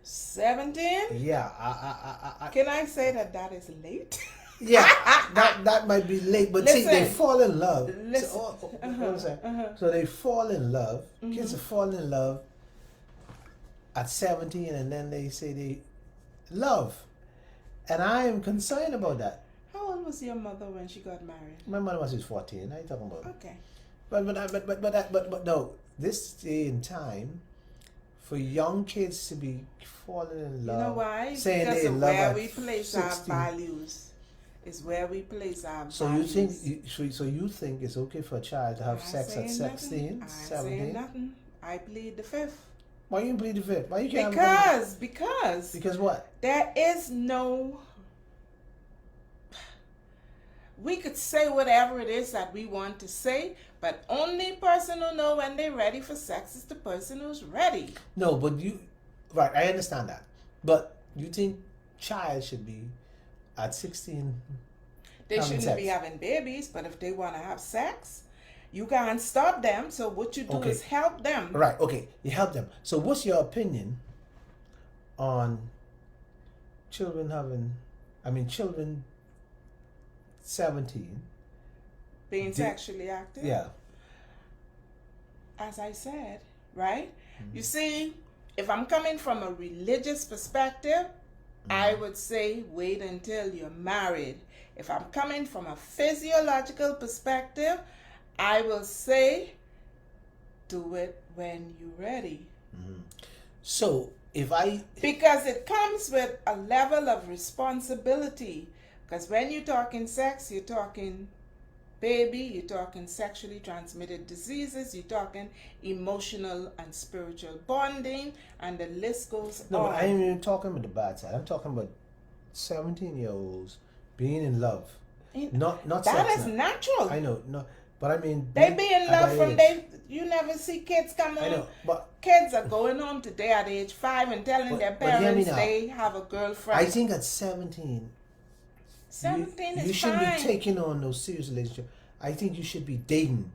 17? Yeah. Can I say that is late? Yeah, that might be late, but Listen. see, they fall in love. Listen. So they fall in love. Kids are falling in love at 17, and then they say they love. And I am concerned about that. How old was your mother when she got married? My mother was 14. How are you talking about? Okay. But no, this day and time, for young kids to be falling in love. You know why? Saying Because they of love where at we place 16. our values. Is where we place our So values. you think it's okay for a child to have sex at 16, 17? Saying nothing. I plead the fifth. Why you plead the fifth? Why you can't? Because what? There is no. We could say whatever it is that we want to say, but only person who know when they're ready for sex is the person who's ready. No, but right, I understand that. But you think child should be at 16? They shouldn't be having babies, but if they want to have sex, you can't stop them. So what you do is help them. Right, okay, you help them. So what's your opinion on children 17 being sexually active? Yeah. As I said, right? You see, if I'm coming from a religious perspective, I would say wait until you're married. If I'm coming from a physiological perspective, I will say do it when you're ready. So if I Because it comes with a level of responsibility. Because when you're talking sex, you're talking baby, you're talking sexually transmitted diseases, you're talking emotional and spiritual bonding, and the list goes no, on. but I ain't even talking about the bad side. I'm talking about 17-year-olds being in love. Not that sex is now. natural. I know, no, but I mean They be in at love that from age. you never see kids come home. I know, but Kids are going home today at age 5 and telling their but hear me parents now. they have a girlfriend. I think at 17, 17 you is shouldn't fine. be taking on no serious relationship. I think you should be dating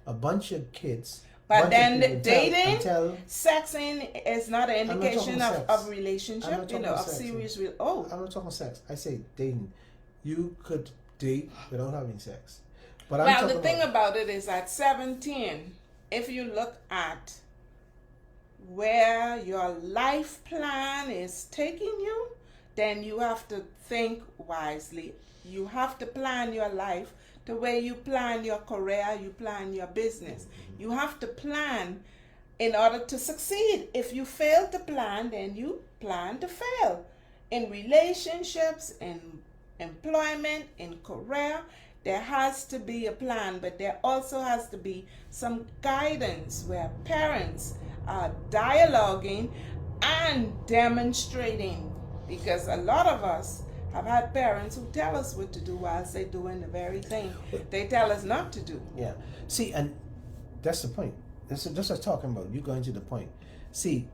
a bunch of kids. But bunch then of people dating, tell, sexing is not an not indication talking sex. of I'm relationship, not talking of sex. serious I'm not talking sex. I say dating. You could date without having sex. But I'm Well, talking the thing about it is at 17, if you look at where your life plan is taking you, then you have to think wisely. You have to plan your life the way you plan your career, you plan your business. You have to plan in order to succeed. If you fail to plan, then you plan to fail. In relationships, in employment, in career, there has to be a plan, but there also has to be some guidance where parents are dialoguing and demonstrating, because a lot of us have had parents who tell us what to do whilst they're doing the very thing they tell us not to do. Yeah. See, and that's the point. This is just talking about you going to the point. See,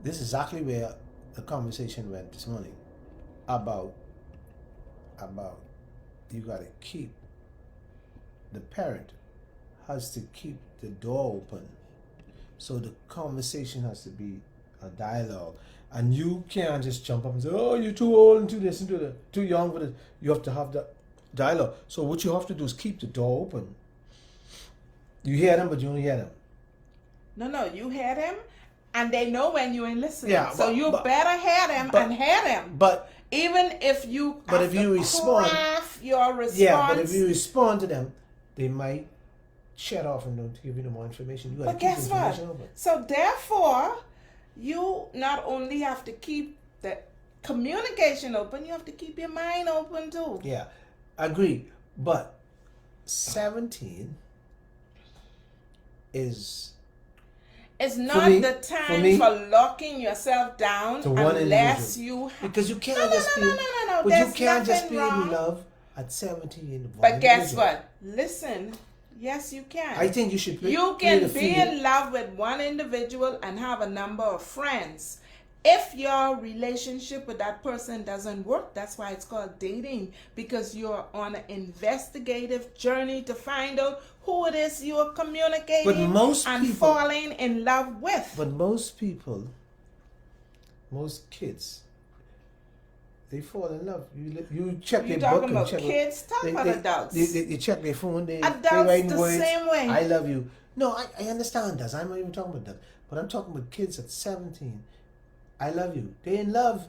this is exactly where the conversation went this morning about you got to keep the parent has to keep the door open, so the conversation has to be a dialogue, and you can't just jump up and say, "Oh, you're too old and too this and too that, too young for this." You have to have that dialogue. So what you have to do is keep the door open. You hear them, but you don't hear them. No, you hear them, and they know when you ain't listening. Yeah, so you better hear them and hear them. But even if you but have if you to respond, craft your response. yeah, but if you respond to them, they might shut off and don't give you no more information. You got to But keep guess the what? information open. So therefore, you not only have to keep the communication open, you have to keep your mind open too. Yeah, agree. But 17 is It's not me- the for time me, for locking yourself down to one unless individual. you Because you can't No, just no, be no, no, no, no. but There's you can't just nothing be wrong. in love at 17. But guess what? Listen, yes, you can. I think you should play, You play can the be field. in love with one individual and have a number of friends. If your relationship with that person doesn't work, that's why it's called dating, because you're on an investigative journey to find out who it is you're communicating But most and people- falling in love with. But most people, most kids, they fall in love. You check You're their book talking and about check kids, talk about adults. They check their phone. They Adults writing the words. same way. I love you. No, I understand that. I'm not even talking about that. But I'm talking about kids at 17. I love you. They're in love.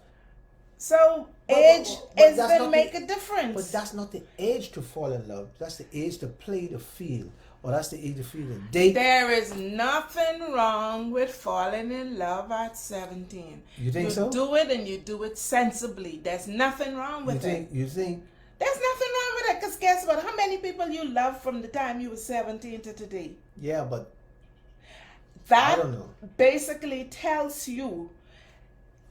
So But- age but is that's going to not make the- a difference. But that's not the age to fall in love. That's the age to play the field. Or that's the age to feel the date. There is nothing wrong with falling in love at 17. You think so? Do it and you do it sensibly. There's nothing wrong with it. You think? There's nothing wrong with it, because guess what? How many people you love from the time you were 17 to today? Yeah, but That I don't know. basically tells you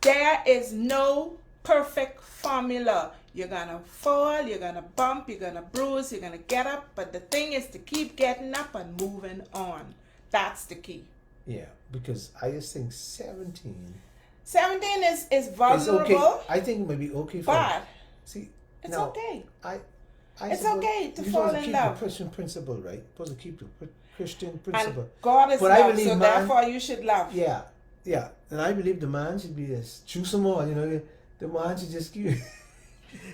there is no perfect formula. You're going to fall, you're going to bump, you're going to bruise, you're going to get up. But the thing is to keep getting up and moving on. That's the key. Yeah, because I just think 17 17 is is vulnerable, okay. I think it may be okay for but see. it's now, okay. I It's suppose okay to you're fall supposed in keep love. the Christian principle, right? You're supposed to keep the Christian And principle. God is But I love, believe so man- therefore you should love. Yeah, yeah, and I believe the man should be a choose some more. You know, the man should just keep.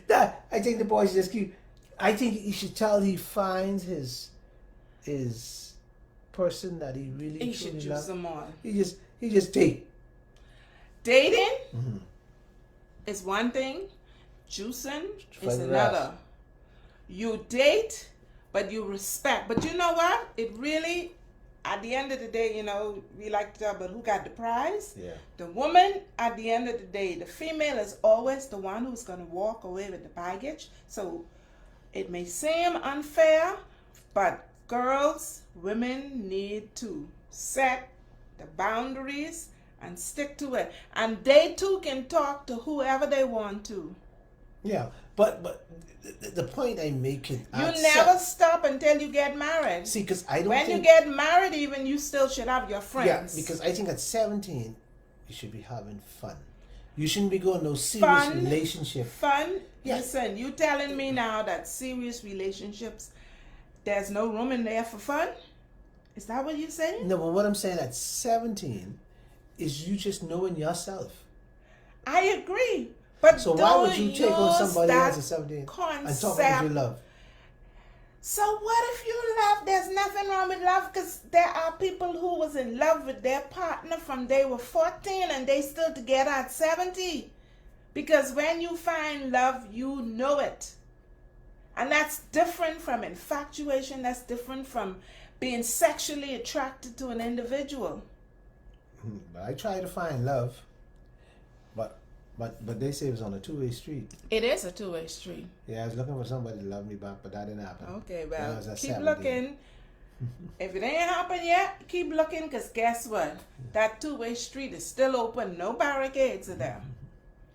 That I think the boy should just keep. I think he should tell he finds his person that he really He should truly choose loves. them all. He just take. Dating Mm-hmm. is one thing, juicing For is the another. rest. You date, but you respect. But you know what? It really at the end of the day, we like to talk about who got the prize. Yeah. The woman, at the end of the day, the female is always the one who's going to walk away with the baggage. So it may seem unfair, but girls, women need to set the boundaries and stick to it. And they too can talk to whoever they want to. Yeah, but the point I make it. You never stop until you get married. See, because I don't. When you get married, even you still should have your friends. Yeah, because I think at 17, you should be having fun. You shouldn't be going no serious relationship. Fun. Yeah. Listen, you telling me now that serious relationships, there's no room in there for fun? Is that what you're saying? No, but what I'm saying at 17 is you just knowing yourself. I agree. But so why would you take on somebody else at 17 concept. and talk about your love? So what if you love? There's nothing wrong with love, because there are people who was in love with their partner from they were 14 and they still together at 70. Because when you find love, you know it. And that's different from infatuation. That's different from being sexually attracted to an individual. But I try to find love, but they say it was on a two-way street. It is a two-way street. Yeah, I was looking for somebody to love me back, but that didn't happen. Okay, well, keep 17. looking. If it ain't happened yet, keep looking, because guess what? That two-way street is still open. No barricades are there.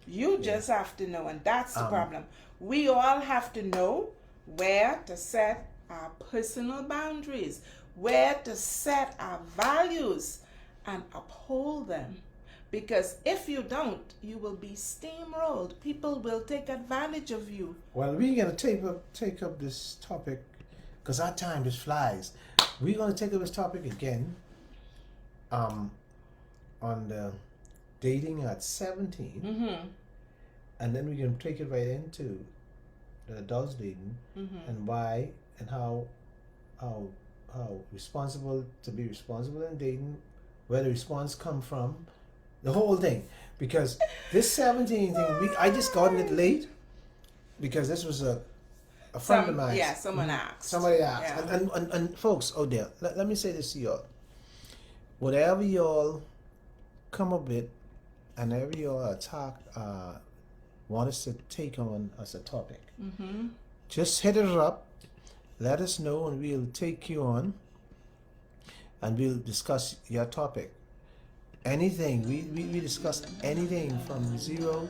You just have to know, and that's the problem. We all have to know where to set our personal boundaries, where to set our values, and uphold them. Because if you don't, you will be steamrolled. People will take advantage of you. Well, we're going to take up this topic, because our time just flies. We're going to take up this topic again on the dating at 17. Mm-hmm. And then we're going to take it right into the adults dating, and why and how responsible to be responsible in dating, where the response come from, the whole thing. Because this 17 thing, I just gotten it late, because this was a friend of mine. Yeah, someone asked. Somebody asked. Yeah. And folks, oh dear, let me say this to y'all. Whatever y'all come up with, and whatever y'all want us to take on as a topic, just hit it up, let us know, and we'll take you on, and we'll discuss your topic. Anything, we discuss anything from zero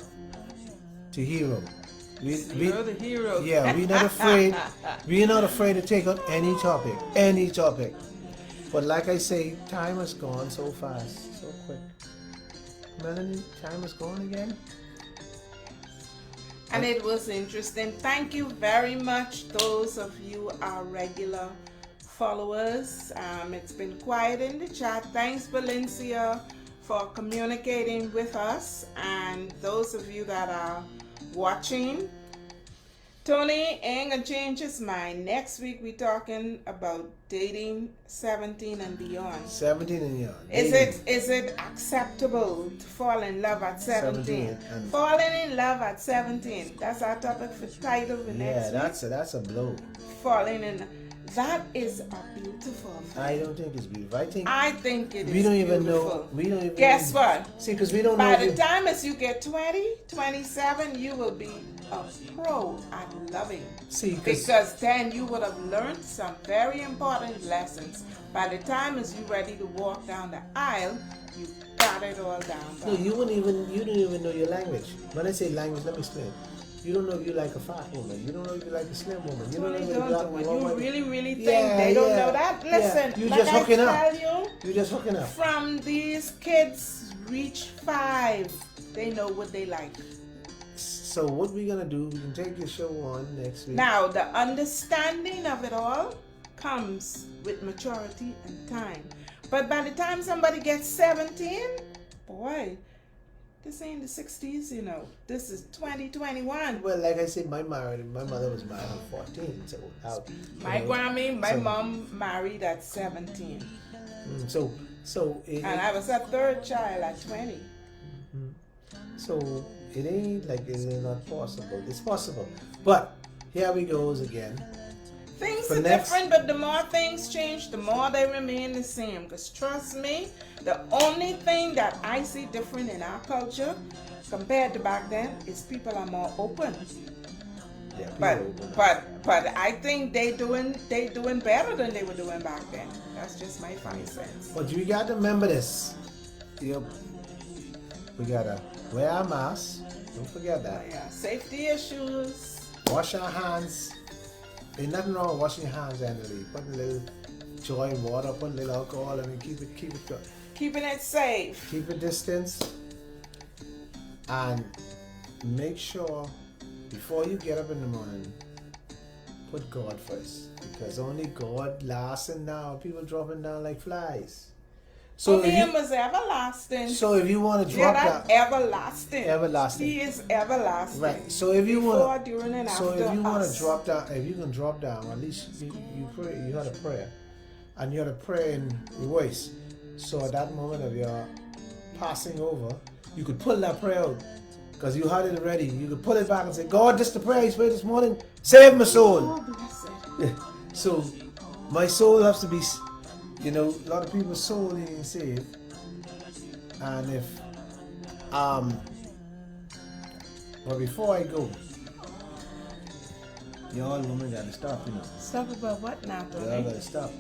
to hero. Zero to hero. Yeah, we're not afraid. We're not afraid to take on any topic. But like I say, time has gone so fast, so quick. Melanie, time is gone again. And it was interesting. Thank you very much, those of you our regular followers. It's been quiet in the chat. Thanks, Valencia, for communicating with us, and those of you that are watching. Tony ain't gonna change his mind. Next week we're talking about dating 17 and beyond. 17 and beyond. Is it acceptable to fall in love at 17? Falling in love at 17. That's our topic for title for next week. Yeah, that's a blow. Falling in. That is a beautiful thing. I don't think it's beautiful. I think it is. We don't even beautiful. know. We don't even. Guess what? See, because we don't know. By the time as you get 20, 27, you will be a pro at loving. See, because then you would have learned some very important lessons. By the time as you're ready to walk down the aisle, you got it all down. No, you don't even know your language. When I say language, let me explain. You don't know if you like a fat woman. You don't know if you like a slim woman. You don't know if you like a woman. You really think they don't know that? Listen, you like just hooking up. You just hooking up. From these kids reach 5, they know what they like. So what we're gonna do? We can take your show on next week. Now the understanding of it all comes with maturity and time. But by the time somebody gets 17, boy. This ain't the 60s, This is 2021. Well, like I said, my mother was married at 14. So my mom married at 17. And I was a third child at 20. So it ain't like it's not possible. It's possible. But here we goes again. Things For are next- different, but the more things change, the more they remain the same. Because trust me, the only thing that I see different in our culture compared to back then is people are more open. Yeah, people But open up. but I think they doing better than they were doing back then. That's just my 5 cents. But you got to remember this. Yep. We gotta wear our masks. Don't forget that. Yeah, safety issues. Wash our hands. Ain't nothing wrong with washing your hands, Anthony. Put a little joy in water, put a little alcohol, I mean, keep it good. Keeping it safe. Keep a distance. And make sure before you get up in the morning, put God first. Because only God lasting now. People dropping down like flies. So Only if Him you, is everlasting. so if you want to Yeah, drop that's down, everlasting. Everlasting. He is everlasting. right? So if you Before, want, during, and so after if you want us. to drop down, if you can drop down, at least you pray. You had a prayer, and you had a prayer in your voice. So at that moment of your passing over, you could pull that prayer out because you had it already. You could pull it back and say, "God, this is the prayer I prayed this morning. Save my soul." Oh, bless it. So my soul has to be, a lot of people's soul ain't saved. And if, but before I go, y'all women gotta stop, Stop about what now, Y'all Tony? gotta stop.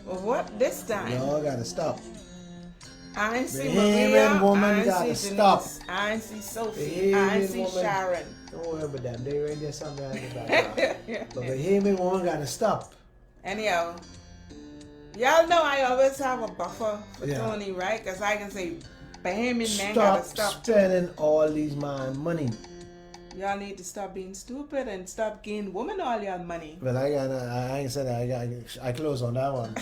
Well, what this time? Y'all gotta stop. I ain't see Behaving Maria. woman I ain't gotta see stop. Denise. I ain't see Sophie. I Behaving ain't see woman. Sharon. Don't worry about them. They right there somewhere in the background. But behaving woman gotta stop. Anyhow, y'all know I always have a buffer for Yeah. Tony, right? Because I can say, Bahamian man gotta Stop stop. spending all these man money. Y'all need to stop being stupid and stop giving women all your money. Well, I ain't said that. I close on that one.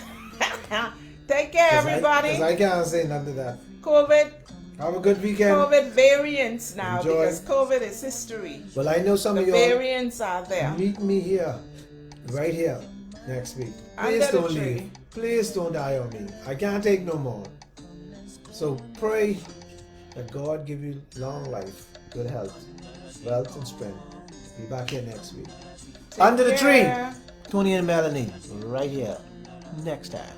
Take care, everybody. Because I can't say nothing to that. COVID Have a good weekend. COVID variants now Enjoy. because COVID is history. Well, I know some The of y'all variants are there. meet me here, right here, next week. Under Please the don't tree. leave. Please don't die on me. I can't take no more. So pray that God give you long life, good health, wealth, and strength. Be back here next week. Take Under the tree, care. Tony and Melanie, right here, next time.